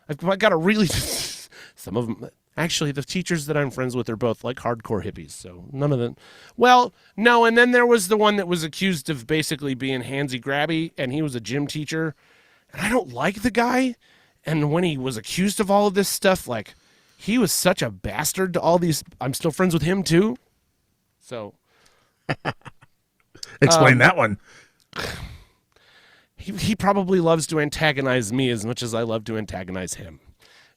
I've got a really some of them. Actually, the teachers that I'm friends with are both like hardcore hippies, so none of them. Well, no, and then there was the one that was accused of basically being handsy-grabby, and he was a gym teacher, and I don't like the guy. And when he was accused of all of this stuff, like, he was such a bastard to all these. I'm still friends with him, too. So. Explain that one. he probably loves to antagonize me as much as I love to antagonize him.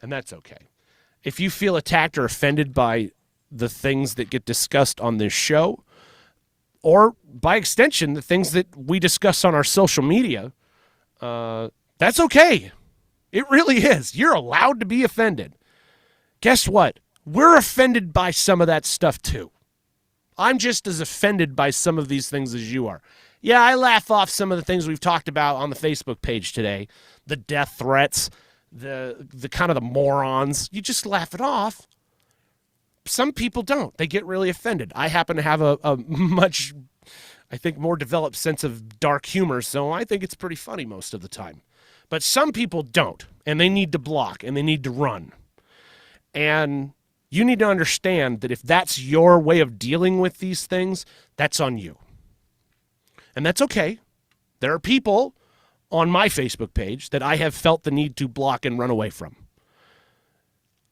And that's okay. If you feel attacked or offended by the things that get discussed on this show, or by extension, the things that we discuss on our social media, that's okay. It really is. You're allowed to be offended. Guess what? We're offended by some of that stuff too. I'm just as offended by some of these things as you are. Yeah, I laugh off some of the things we've talked about on the Facebook page today. The death threats, the kind of the morons. You just laugh it off. Some people don't. They get really offended. I happen to have a much, I think, more developed sense of dark humor, so I think it's pretty funny most of the time. But some people don't, and they need to block, and they need to run. And you need to understand that if that's your way of dealing with these things, that's on you. And that's okay. There are people on my Facebook page that I have felt the need to block and run away from.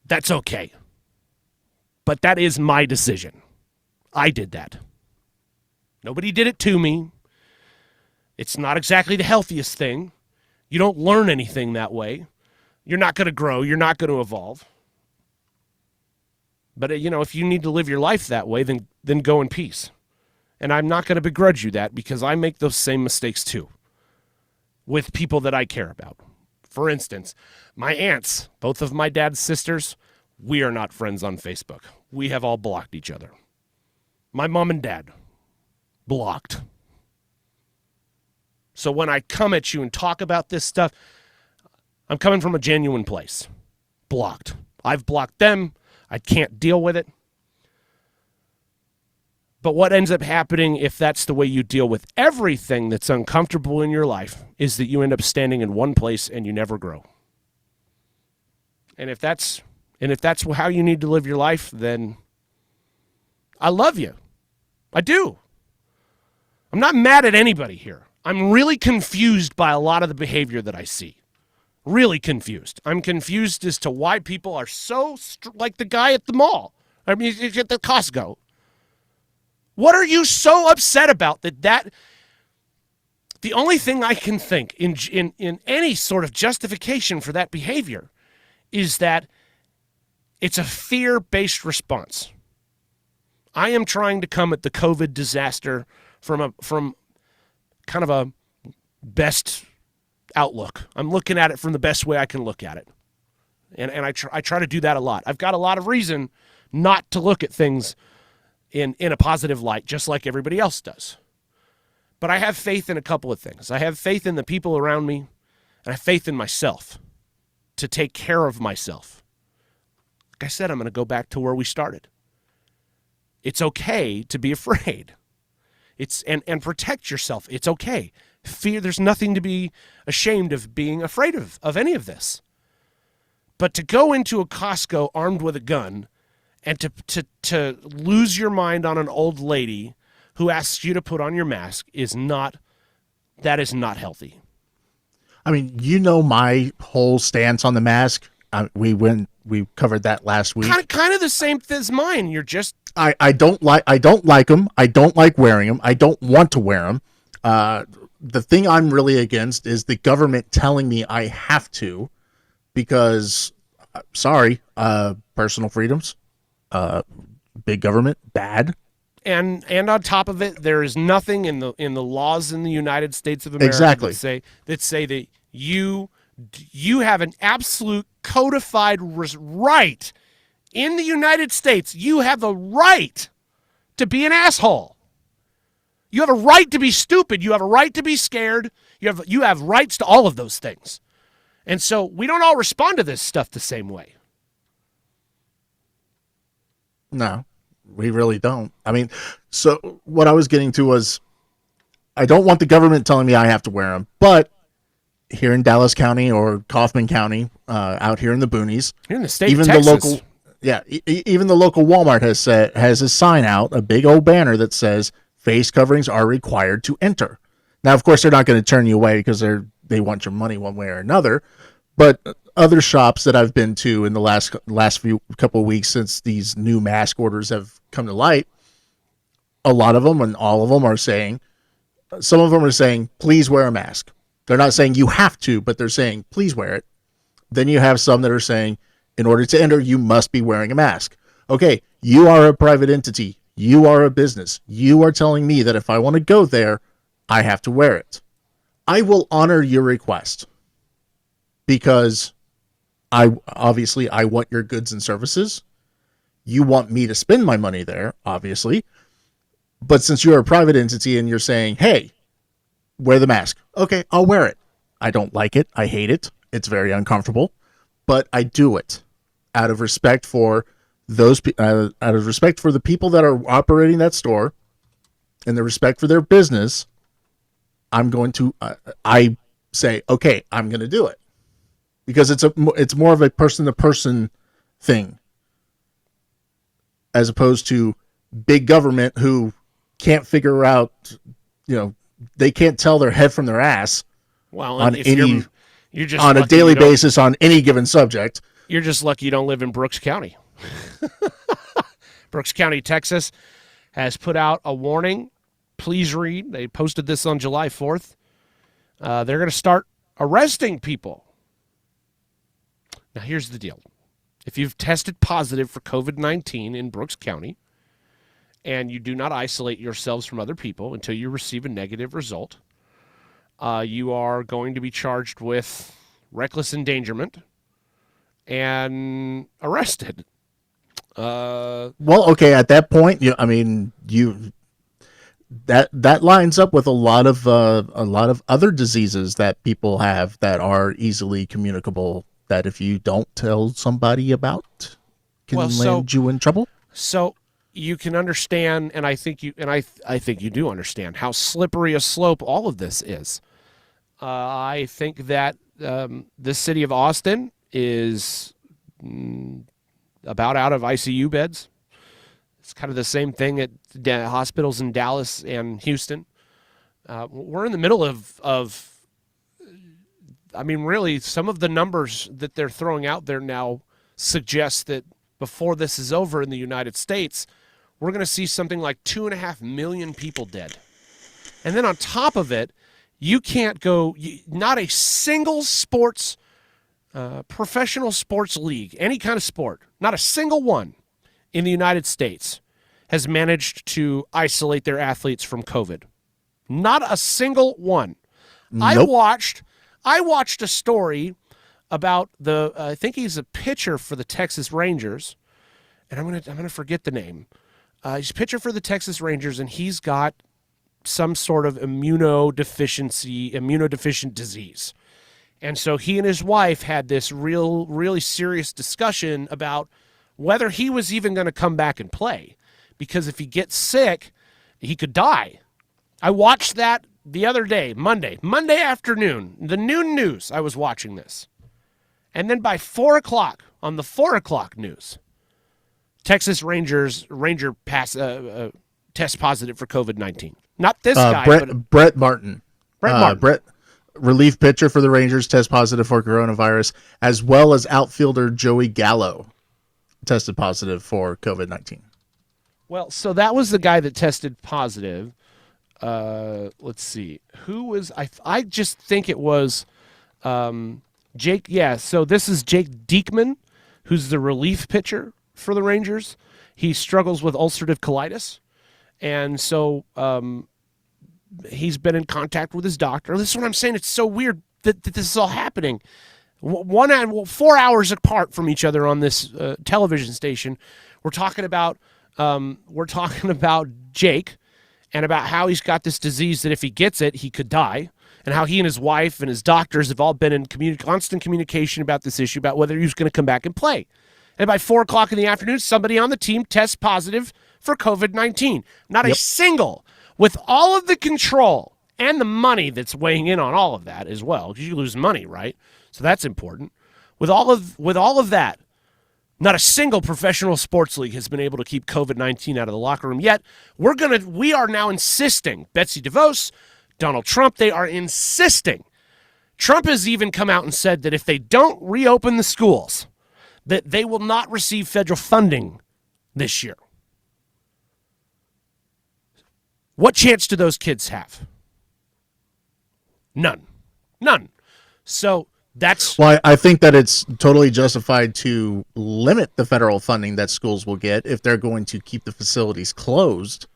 That's okay. But that is my decision. I did that. Nobody did it to me. It's not exactly the healthiest thing. You don't learn anything that way. You're not going to grow. You're not going to evolve. But, if you need to live your life that way, then go in peace. And I'm not going to begrudge you that, because I make those same mistakes too with people that I care about. For instance, my aunts, both of my dad's sisters, we are not friends on Facebook. We have all blocked each other. My mom and dad, blocked. So when I come at you and talk about this stuff, I'm coming from a genuine place. Blocked. I've blocked them. I can't deal with it. But what ends up happening, if that's the way you deal with everything that's uncomfortable in your life, is that you end up standing in one place and you never grow. And if that's how you need to live your life, then I love you. I do. I'm not mad at anybody here. I'm really confused by a lot of the behavior that I see. Really confused. I'm confused as to why people are so, like the guy at the mall. I mean, at the Costco. What are you so upset about that the only thing I can think in any sort of justification for that behavior is that it's a fear-based response. I am trying to come at the COVID disaster from kind of a best outlook. I'm looking at it from the best way I can look at it. And I try to do that a lot. I've got a lot of reason not to look at things in a positive light, just like everybody else does. But I have faith in a couple of things. I have faith in the people around me, and I have faith in myself to take care of myself. Like I said, I'm going to go back to where we started. It's okay to be afraid. And protect yourself. It's okay. Fear, there's nothing to be ashamed of being afraid of any of this. But to go into a Costco armed with a gun and to lose your mind on an old lady who asks you to put on your mask is not healthy. I mean, my whole stance on the mask. We covered that last week. Kind of the same as mine. You're just I don't like them. I don't like wearing them. I don't want to wear them. The thing I'm really against is the government telling me I have to, because personal freedoms, big government, bad. And on top of it, there is nothing in the laws in the United States of America exactly that say that you have an absolute codified right in the United States. You have a right to be an asshole. You have a right to be stupid. You have a right to be scared. You have rights to all of those things. And so we don't all respond to this stuff the same way. No, we really don't. I mean, so what I was getting to was I don't want the government telling me I have to wear them, but here in Dallas County or Kaufman County, out here in the boonies, here in the state of Texas. Even the local Walmart has a sign out, a big old banner that says face coverings are required to enter. Now, of course, they're not going to turn you away because they want your money one way or another. But other shops that I've been to in the last few couple of weeks since these new mask orders have come to light, a lot of them and all of them are saying, some of them are saying, please wear a mask. They're not saying you have to, but they're saying, please wear it. Then you have some that are saying, in order to enter, you must be wearing a mask. Okay, you are a private entity. You are a business. You are telling me that if I want to go there, I have to wear it. I will honor your request because I want your goods and services. You want me to spend my money there, obviously. But since you're a private entity and you're saying, hey, wear the mask. Okay, I'll wear it. I don't like it. I hate it. It's very uncomfortable. But I do it out of respect for out of respect for the people that are operating that store and the respect for their business. I'm going to, I say, okay, I'm going to do it because it's more of a person to person thing as opposed to big government who can't figure out, they can't tell their head from their ass on you're just on a daily basis on any given subject. You're just lucky you don't live in Brooks County. Brooks County, Texas, has put out a warning. Please read. They posted this on July 4th. They're going to start arresting people. Now, here's the deal. If you've tested positive for COVID-19 in Brooks County and you do not isolate yourselves from other people until you receive a negative result, you are going to be charged with reckless endangerment and arrested. Well, okay, at that point, that lines up with a lot of other diseases that people have that are easily communicable. That if you don't tell somebody about, can land you in trouble. So you can understand, and I think you do understand how slippery a slope all of this is. I think that the city of Austin is about out of ICU beds. It's kind of the same thing at hospitals in Dallas and Houston. We're in the middle of really, some of the numbers that they're throwing out there now suggest that before this is over in the United States, we're going to see something like 2.5 million people dead. And then on top of it, you can't go, not a single professional sports league, any kind of sport, not a single one in the United States has managed to isolate their athletes from COVID. Not a single one. Nope. I watched a story about I think he's a pitcher for the Texas Rangers, and I'm gonna forget the name. He's a pitcher for the Texas Rangers, and he's got some sort of immunodeficient disease. And so he and his wife had this really serious discussion about whether he was even going to come back and play, because if he gets sick, he could die. I watched that the other day, Monday afternoon, the noon news. I was watching this. And then by 4 o'clock, on the 4 o'clock news, Texas Ranger test positive for COVID-19. Not this guy, but Brett Martin. Brett, relief pitcher for the Rangers, test positive for coronavirus, as well as outfielder Joey Gallo tested positive for COVID-19. Well, so that was the guy that tested positive. Let's see. Who was I just think it was Jake. Yeah, so this is Jake Diekman, who's the relief pitcher for the Rangers. He struggles with ulcerative colitis. And so he's been in contact with his doctor. This is what I'm saying. It's so weird that this is all happening. 4 hours apart from each other on this television station. We're talking about Jake and about how he's got this disease that if he gets it, he could die, and how he and his wife and his doctors have all been in constant communication about this issue, about whether he was going to come back and play. And by 4 o'clock in the afternoon, somebody on the team tests positive for COVID-19. Not a single, with all of the control and the money that's weighing in on all of that as well, because you lose money, right? So that's important. With all of that, not a single professional sports league has been able to keep COVID-19 out of the locker room yet. We are now insisting, Betsy DeVos, Donald Trump, they are insisting. Trump has even come out and said that if they don't reopen the schools, that they will not receive federal funding this year. What chance do those kids have? None. None. So that's Well, I think that it's totally justified to limit the federal funding that schools will get if they're going to keep the facilities closed.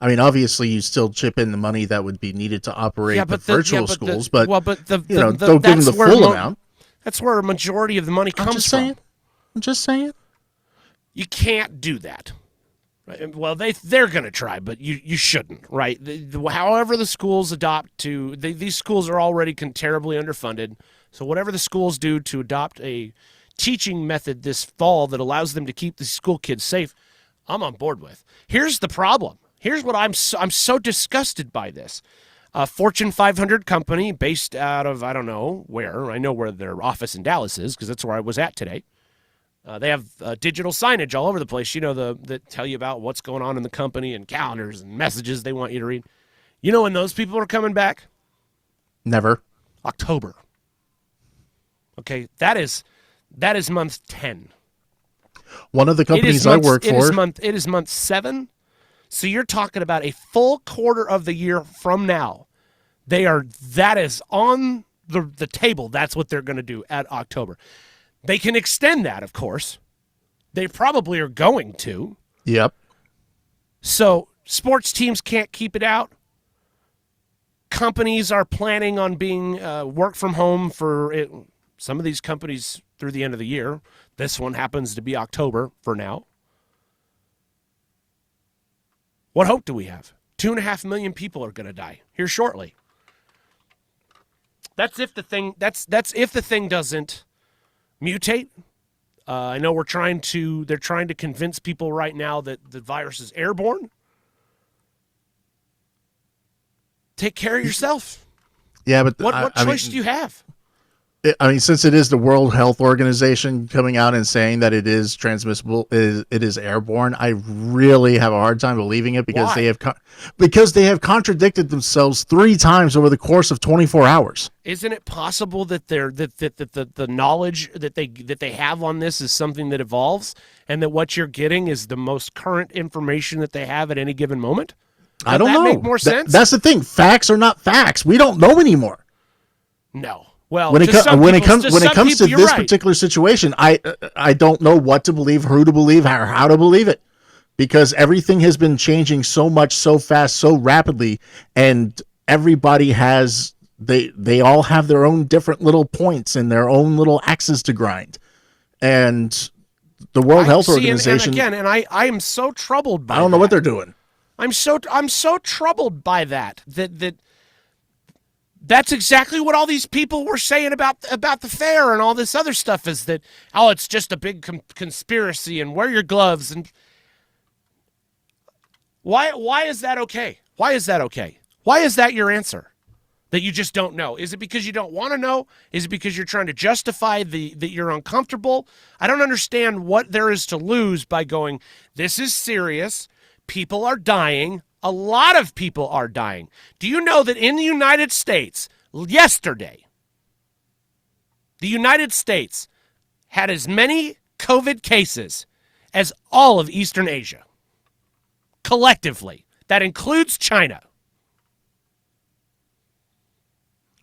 I mean, obviously, you still chip in the money that would be needed to operate the virtual schools, but don't give them the full amount. That's where a majority of the money comes from. I'm just saying. You can't do that. Well, they're going to try, but you shouldn't, right? However the schools adopt to, these schools are already terribly underfunded, so whatever the schools do to adopt a teaching method this fall that allows them to keep the school kids safe, I'm on board with. Here's the problem. Here's what I'm so disgusted by this. A Fortune 500 company based out of, I don't know where. I know where their office in Dallas is because that's where I was at today. They have digital signage all over the place, that tell you about what's going on in the company and calendars and messages they want you to read. You know when those people are coming back? Never. October. Okay, that is month 10. One of the companies I work for. It is month 7. So you're talking about a full quarter of the year from now. That is on the table. That's what they're going to do at October. They can extend that, of course. They probably are going to. Yep. So sports teams can't keep it out. Companies are planning on being work from home for it. Some of these companies through the end of the year. This one happens to be October for now. What hope do we have? 2.5 million people are going to die here shortly. That's if the thing doesn't mutate. I know they're trying to convince people right now that the virus is airborne. Take care of yourself. Yeah, but what choice do you have? Since it is the World Health Organization coming out and saying that it is transmissible, it is airborne, I really have a hard time believing it because they have contradicted themselves 3 times over the course of 24 hours. Isn't it possible that the knowledge that they have on this is something that evolves, and that what you're getting is the most current information that they have at any given moment? I don't know. Make more sense? That's the thing. Facts are not facts. We don't know anymore. No. Well, when it comes to this particular situation, I don't know what to believe, who to believe, or how to believe it, because everything has been changing so much, so fast, so rapidly, and everybody has they all have their own different little points and their own little axes to grind, and the World Health Organization. And I am so troubled by. I don't know what they're doing. I'm so troubled by that. That's exactly what all these people were saying about the fair and all this other stuff is that, it's just a big conspiracy and wear your gloves. And why is that okay? Why is that okay? Why is that your answer? That you just don't know? Is it because you don't want to know? Is it because you're trying to justify that you're uncomfortable? I don't understand what there is to lose by going, this is serious. People are dying. A lot of people are dying. Do you know that in the United States, yesterday, the United States had as many COVID cases as all of Eastern Asia? Collectively. That includes China.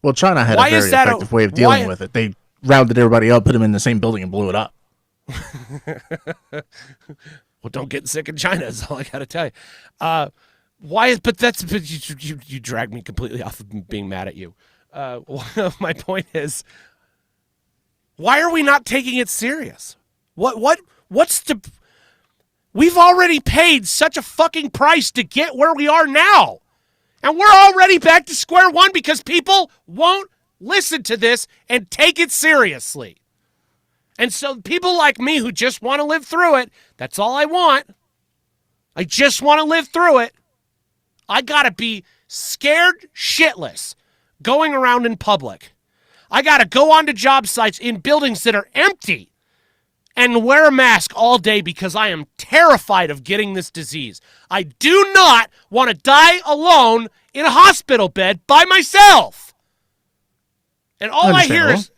Well, China had a very effective way of dealing with it. They rounded everybody up, put them in the same building, and blew it up. Well, don't get sick in China is all I got to tell you. You drag me completely off of being mad at you. My point is, why are we not taking it serious? We've already paid such a fucking price to get where we are now. And we're already back to square one because people won't listen to this and take it seriously. And so people like me who just want to live through it, that's all I want. I just want to live through it. I got to be scared shitless going around in public. I got to go onto job sites in buildings that are empty and wear a mask all day because I am terrified of getting this disease. I do not want to die alone in a hospital bed by myself. And all I hear is,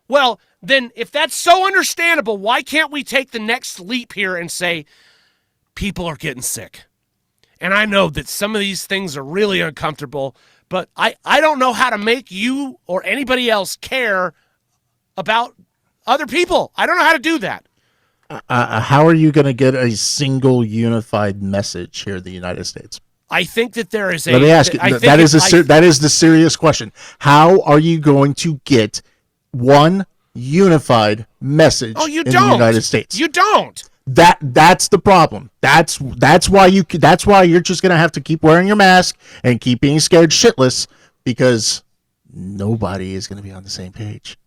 well, then if that's so understandable, why can't we take the next leap here and say, people are getting sick? And I know that some of these things are really uncomfortable, But I don't know how to make you or anybody else care about other people. I don't know how to do that. How are you going to get a single unified message here in the United States? I think that there is a. Let me ask you. That is the serious question. How are you going to get one unified message Oh, you in don't. the United States? You don't. That's the problem. That's why you're just going to have to keep wearing your mask and keep being scared shitless, because nobody is going to be on the same page.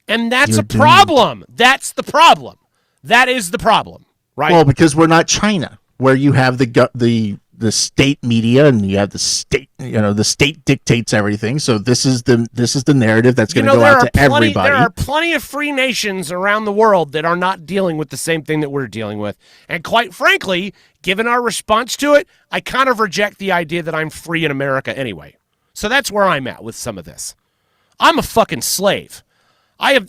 And that's a problem. That's the problem. That is the problem, right? Well, because we're not China, where you have the state media and you have the state, the state dictates everything. So this is the narrative that's going to go out to everybody. There are plenty of free nations around the world that are not dealing with the same thing that we're dealing with. And quite frankly, given our response to it, I kind of reject the idea that I'm free in America anyway. So that's where I'm at with some of this. I'm a fucking slave. I am.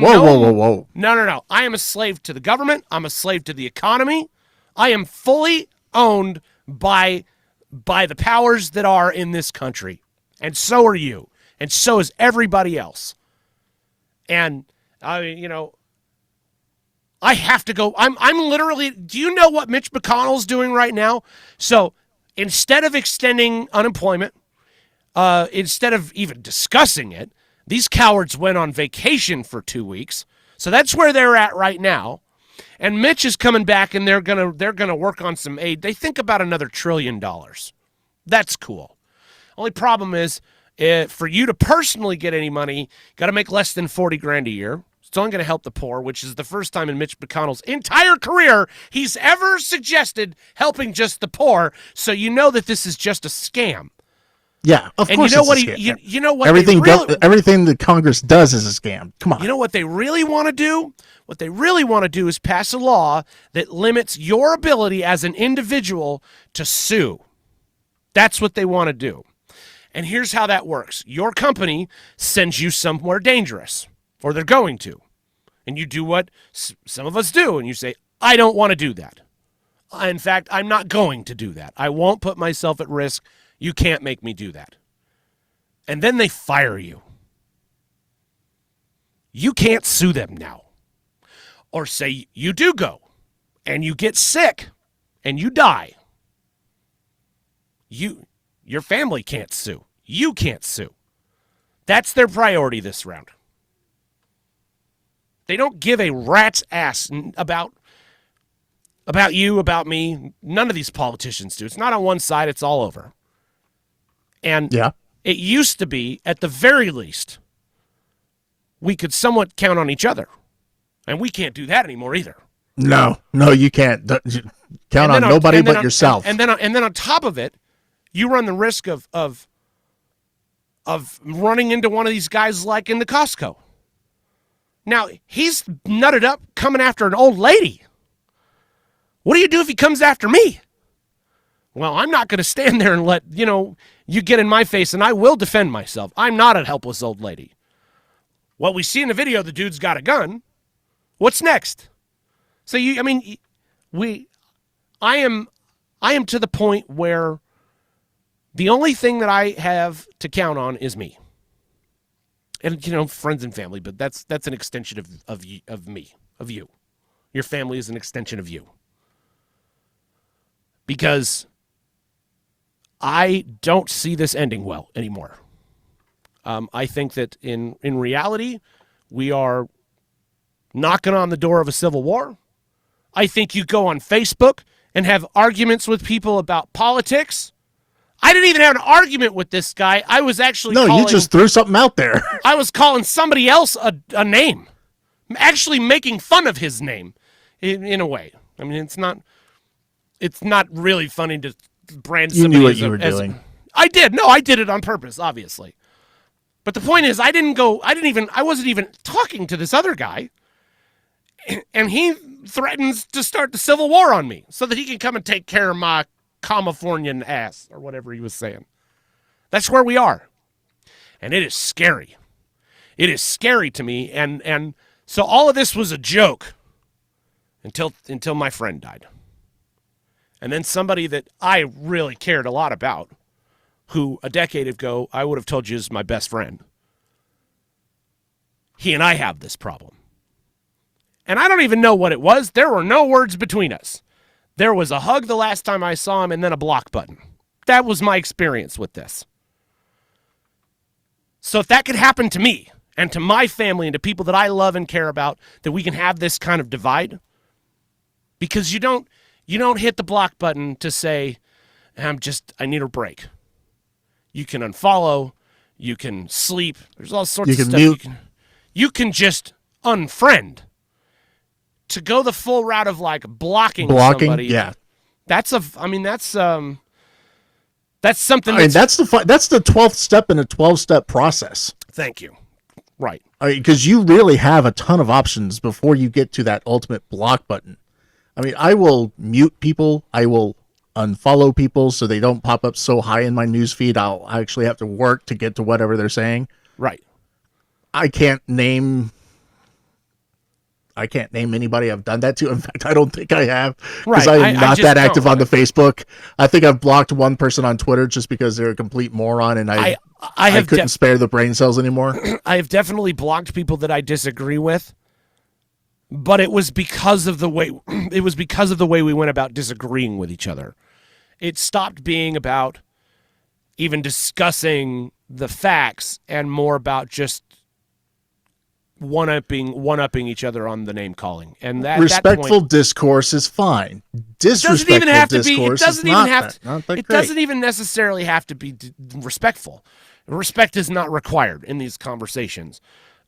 Whoa. No. I am a slave to the government. I'm a slave to the economy. I am fully owned by the powers that are in this country. And so are you. And so is everybody else. And I have to go. I'm literally, do you know what Mitch McConnell's doing right now? So instead of extending unemployment, instead of even discussing it, these cowards went on vacation for 2 weeks. So that's where they're at right now. And Mitch is coming back, and they're gonna work on some aid. They think about another $1 trillion. That's cool. Only problem is, for you to personally get any money, got to make less than $40,000 a year. It's only going to help the poor, which is the first time in Mitch McConnell's entire career he's ever suggested helping just the poor. So you know that this is just a scam. Yeah, of course. You know what? You know what? Everything that Congress does is a scam. Come on. You know what they really want to do? What they really want to do is pass a law that limits your ability as an individual to sue. That's what they want to do. And here's how that works. Your company sends you somewhere dangerous, or they're going to. And you do what some of us do, and you say, I don't want to do that. In fact, I'm not going to do that. I won't put myself at risk. You can't make me do that. And then they fire you. You can't sue them now. Or say you do go, and you get sick, and you die. Your family can't sue. You can't sue. That's their priority this round. They don't give a rat's ass about you, about me. None of these politicians do. It's not on one side. It's all over. And It used to be, at the very least, we could somewhat count on each other. And we can't do that anymore either. No, you can't. Count on nobody but yourself. And then on top of it, you run the risk of running into one of these guys like in the Costco. Now, he's nutted up coming after an old lady. What do you do if he comes after me? Well, I'm not going to stand there and let, you get in my face, and I will defend myself. I'm not a helpless old lady. Well, we see in the video the dude's got a gun. What's next? So I am to the point where the only thing that I have to count on is me. And, friends and family, but that's an extension of me, of you. Your family is an extension of you. Because I don't see this ending well anymore. I think that in reality, we are knocking on the door of a civil war. I think you go on Facebook and have arguments with people about politics. I didn't even have an argument with this guy. I was actually you just threw something out there. I was calling somebody else a name. I'm actually making fun of his name in a way. I mean, it's not really funny to brand somebody. You knew what you were doing. I did. No, I did it on purpose, obviously. But the point is, I wasn't even talking to this other guy. And he threatens to start the Civil War on me so that he can come and take care of my Californian ass, or whatever he was saying. That's where we are. And it is scary. It is scary to me. And so all of this was a joke until my friend died. And then somebody that I really cared a lot about, who a decade ago I would have told you is my best friend. He and I have this problem. And I don't even know what it was. There were no words between us. There was a hug the last time I saw him and then a block button. That was my experience with this. So if that could happen to me and to my family and to people that I love and care about, that we can have this kind of divide, because you don't hit the block button to say, I need a break. You can unfollow, you can sleep, there's all sorts of stuff. Mute. You can just unfriend. To go the full route of like blocking somebody, yeah, that's something. That's the 12th step in a 12-step process. Thank you. Right. Because you really have a ton of options before you get to that ultimate block button. I mean, I will mute people. I will unfollow people so they don't pop up so high in my newsfeed. I'll actually have to work to get to whatever they're saying. Right. I can't name anybody I've done that to. In fact, I don't think I have, because I am not that active on the Facebook. I think I've blocked one person on Twitter just because they're a complete moron, and I couldn't spare the brain cells anymore. I have definitely blocked people that I disagree with, but it was because of the way we went about disagreeing with each other. It stopped being about even discussing the facts and more about just one-upping each other on the name calling. And that respectful discourse is fine. Disrespectful discourse is not that great. It doesn't even necessarily have to be respectful. Respect is not required in these conversations.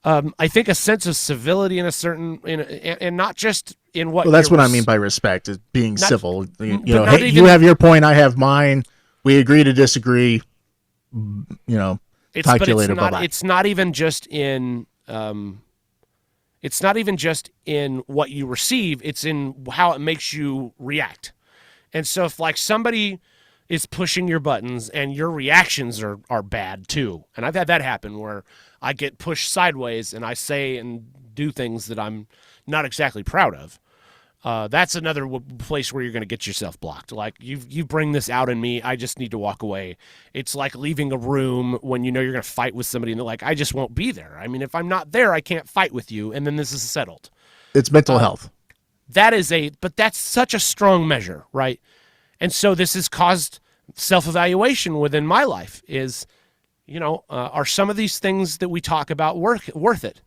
I think a sense of civility in a certain, and not just in what. Well, that's what I mean by respect, is being civil. You have your point, I have mine. We agree to disagree. Calculated. It's not even just in. It's not even just in what you receive, it's in how it makes you react. And so if like somebody is pushing your buttons and your reactions are bad too, and I've had that happen where I get pushed sideways and I say and do things that I'm not exactly proud of, that's another place where you're going to get yourself blocked. Like, you bring this out in me, I just need to walk away. It's like leaving a room when you know you're going to fight with somebody and they're like, I just won't be there. I mean, if I'm not there, I can't fight with you, and then this is settled. It's mental health. But that's such a strong measure, right? And so this has caused self-evaluation within my life is, are some of these things that we talk about worth it?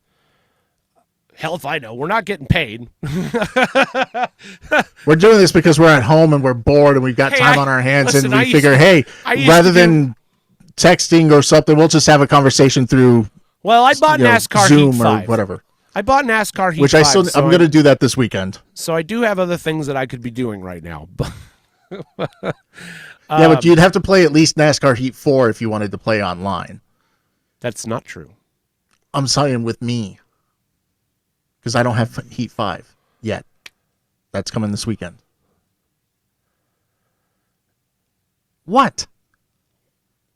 Hell if I know. We're not getting paid. We're doing this because we're at home and we're bored and we've got time on our hands, and we figure, rather than texting or something, we'll just have a conversation through. Well, I bought NASCAR Zoom Heat 5. or whatever. I bought NASCAR Heat 5. Which I'm going to do that this weekend. So I do have other things that I could be doing right now. But you'd have to play at least NASCAR Heat 4 if you wanted to play online. That's not true. I'm saying with me. Because I don't have Heat 5 yet. That's coming this weekend. What?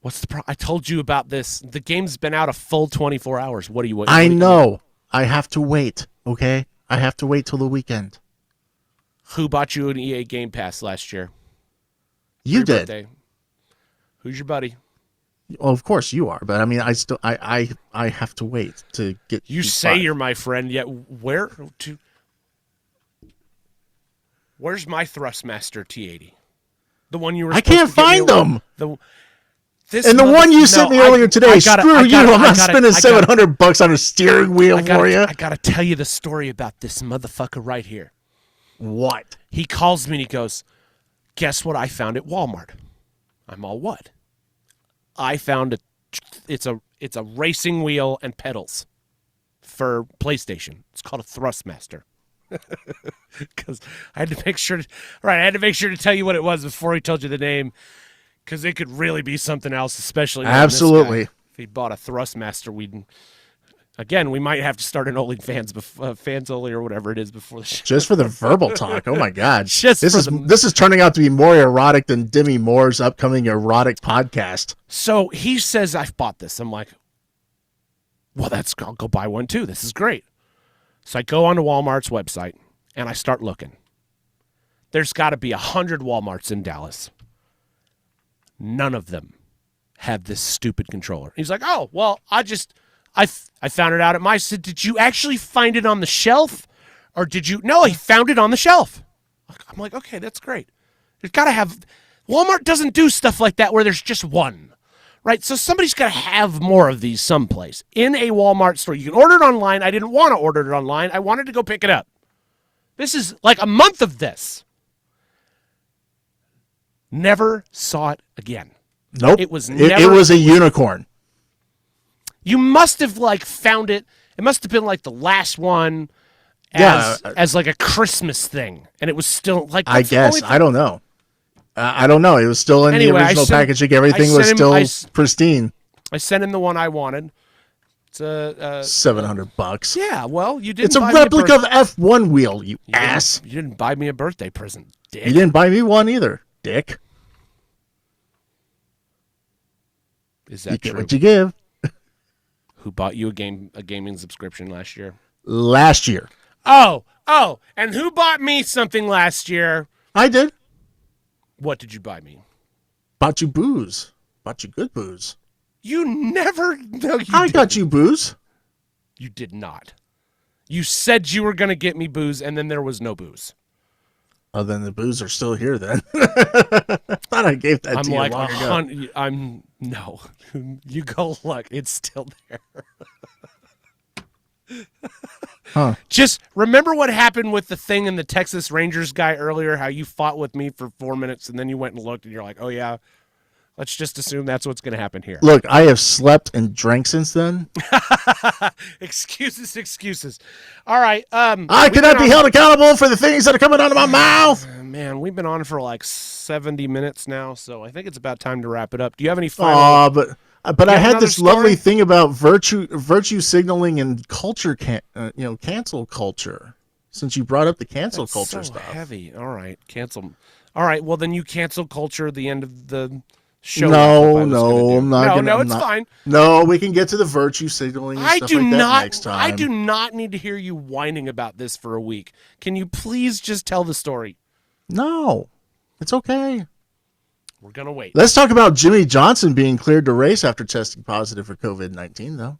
What's the problem? I told you about this. The game's been out a full 24 hours. What do you want? I know. I have to wait, okay? I have to wait till the weekend. Who bought you an EA Game Pass last year? You did. Birthday? Who's your buddy? Well, of course you are, but I mean, I have to wait to get. You say you're my friend, yet where's my Thrustmaster T80? The one you were. I can't find them. The one you sent me earlier today. Screw you! I'm not spending $700 on a steering wheel for you. I gotta tell you the story about this motherfucker right here. What? He calls me and he goes, "Guess what I found at Walmart?" I'm all, what? I found it's a racing wheel and pedals for PlayStation. It's called a Thrustmaster. Because I had to make sure to tell you what it was before he told you the name, because it could really be something else, especially absolutely. If he bought a Thrustmaster, we might have to start an OnlyFans, fans only or whatever it is before the show. Just for the verbal talk. Oh my God. This is turning out to be more erotic than Demi Moore's upcoming erotic podcast. So he says, I've bought this. I'm like, well, I'll go buy one too. This is great. So I go onto Walmart's website and I start looking. There's got to be 100 Walmarts in Dallas. None of them have this stupid controller. He's like, oh, well, I found it out at my... I said, did you actually find it on the shelf? Or did you... No, he found it on the shelf. I'm like, okay, that's great. There's got to have... Walmart doesn't do stuff like that where there's just one, right? So somebody's got to have more of these someplace in a Walmart store. You can order it online. I didn't want to order it online. I wanted to go pick it up. This is like a month of this. Never saw it again. Nope. It was never... It was a unicorn. You must have like found it. It must have been like the last one as like a Christmas thing. And it was still like... I guess. I don't know. I don't know. It was still in the original packaging. Everything was still pristine. I sent him the one I wanted. It's a $700. Yeah, well, you didn't. It's a replica of F1 wheel, you ass. You didn't buy me a birthday present, dick. You didn't buy me one either, dick. Is that you true? Get what you give. Who bought you a gaming subscription last year? Last year. Oh, and who bought me something last year? I did. What did you buy me? Bought you booze. Bought you good booze. You never... No, I got you booze. You did not. You said you were going to get me booze, and then there was no booze. Oh, then the booze are still here then. Thought I gave that to you long ago. No. You go look. It's still there. Huh. Just remember what happened with the thing in the Texas Rangers guy earlier, how you fought with me for 4 minutes, and then you went and looked, and you're like, oh, yeah, let's just assume that's what's going to happen here. Look, I have slept and drank since then. Excuses. All right. I cannot be held accountable for the things that are coming out of my mouth. Man, we've been on for like 70 minutes now, so I think it's about time to wrap it up. Do you have any final... But I had this lovely thing about virtue signaling and culture, cancel culture. Since you brought up the cancel culture stuff, heavy. All right, cancel. All right, well then you cancel culture at the end of the show. No, I'm not. No, it's fine. No, we can get to the virtue signaling. And stuff like that next time. I do not need to hear you whining about this for a week. Can you please just tell the story? No, it's okay. We're going to wait. Let's talk about Jimmy Johnson being cleared to race after testing positive for COVID-19, though.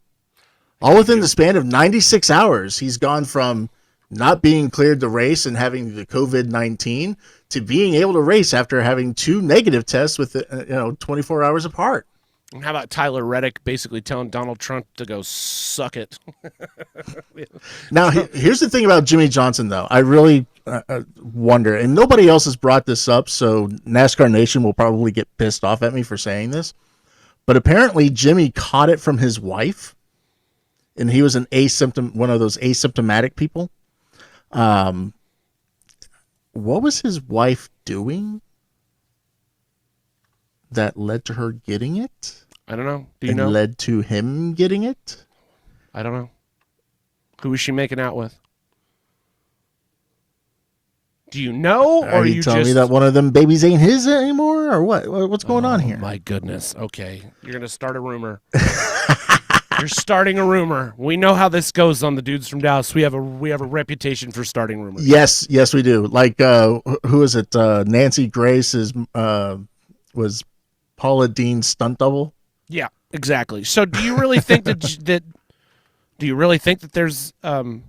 All within the span of 96 hours, he's gone from not being cleared to race and having the COVID-19 to being able to race after having 2 negative tests with 24 hours apart. And how about Tyler Reddick basically telling Donald Trump to go suck it? Now, here's the thing about Jimmy Johnson, though. I really wonder, and nobody else has brought this up, so NASCAR Nation will probably get pissed off at me for saying this. But apparently, Jimmy caught it from his wife, and he was one of those asymptomatic people. What was his wife doing that led to her getting it? I don't know. Do you know? Led to him getting it? I don't know. Who was she making out with? Do you know, or are you telling me that one of them babies ain't his anymore, or what? What's going on here? My goodness. Okay, you're gonna start a rumor. You're starting a rumor. We know how this goes on the Dudes from Dallas. We have a reputation for starting rumors. Yes, we do. Like who is it? Nancy Grace was Paula Dean's stunt double. Yeah, exactly. So, do you really think that Do you really think that there's that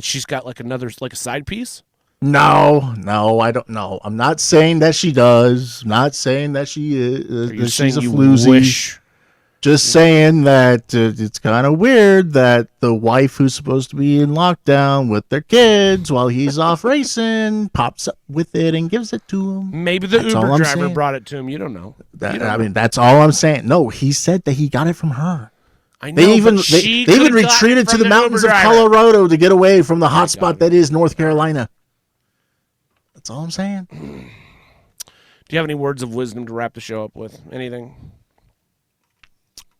she's got like a side piece? No, I don't know. I'm not saying that she does. I'm not saying that she is. That she's a floozy. Just saying that it's kind of weird that the wife who's supposed to be in lockdown with their kids while he's off racing pops up with it and gives it to him. Maybe the Uber driver brought it to him. You don't know. That's all I'm saying. No, he said that he got it from her. I know, they even retreated to the mountains of Colorado to get away from the hot spot that is North Carolina. That's all I'm saying. Do you have any words of wisdom to wrap the show up with? Anything?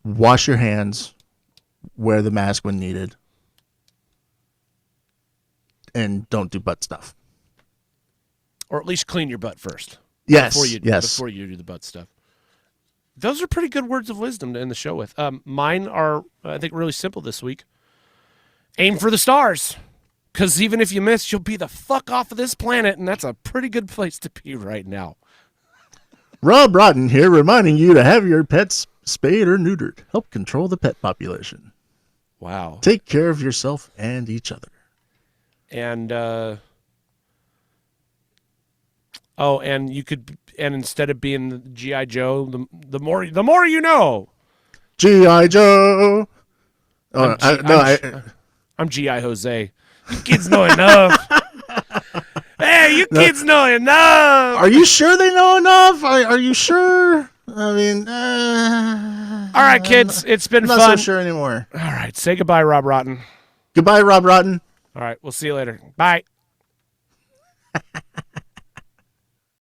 Wash your hands, wear the mask when needed, and don't do butt stuff. Or at least clean your butt first. Yes, before you do the butt stuff. Those are pretty good words of wisdom to end the show with. Mine are, I think, really simple this week. Aim for the stars. Because even if you miss, you'll be the fuck off of this planet, and that's a pretty good place to be right now. Rob Rotten here, reminding you to have your pets spayed or neutered. Help control the pet population. Wow. Take care of yourself and each other. And and you could, and instead of being the G.I. Joe, the more you know. G.I. Joe. Oh, I'm G.I. Jose. You kids know enough. Hey, you kids know enough. Are you sure they know enough? Are you sure? I mean, all right, kids, it's been I'm fun. not so sure anymore. All right, say goodbye, Rob Rotten. Goodbye, Rob Rotten. All right, we'll see you later. Bye.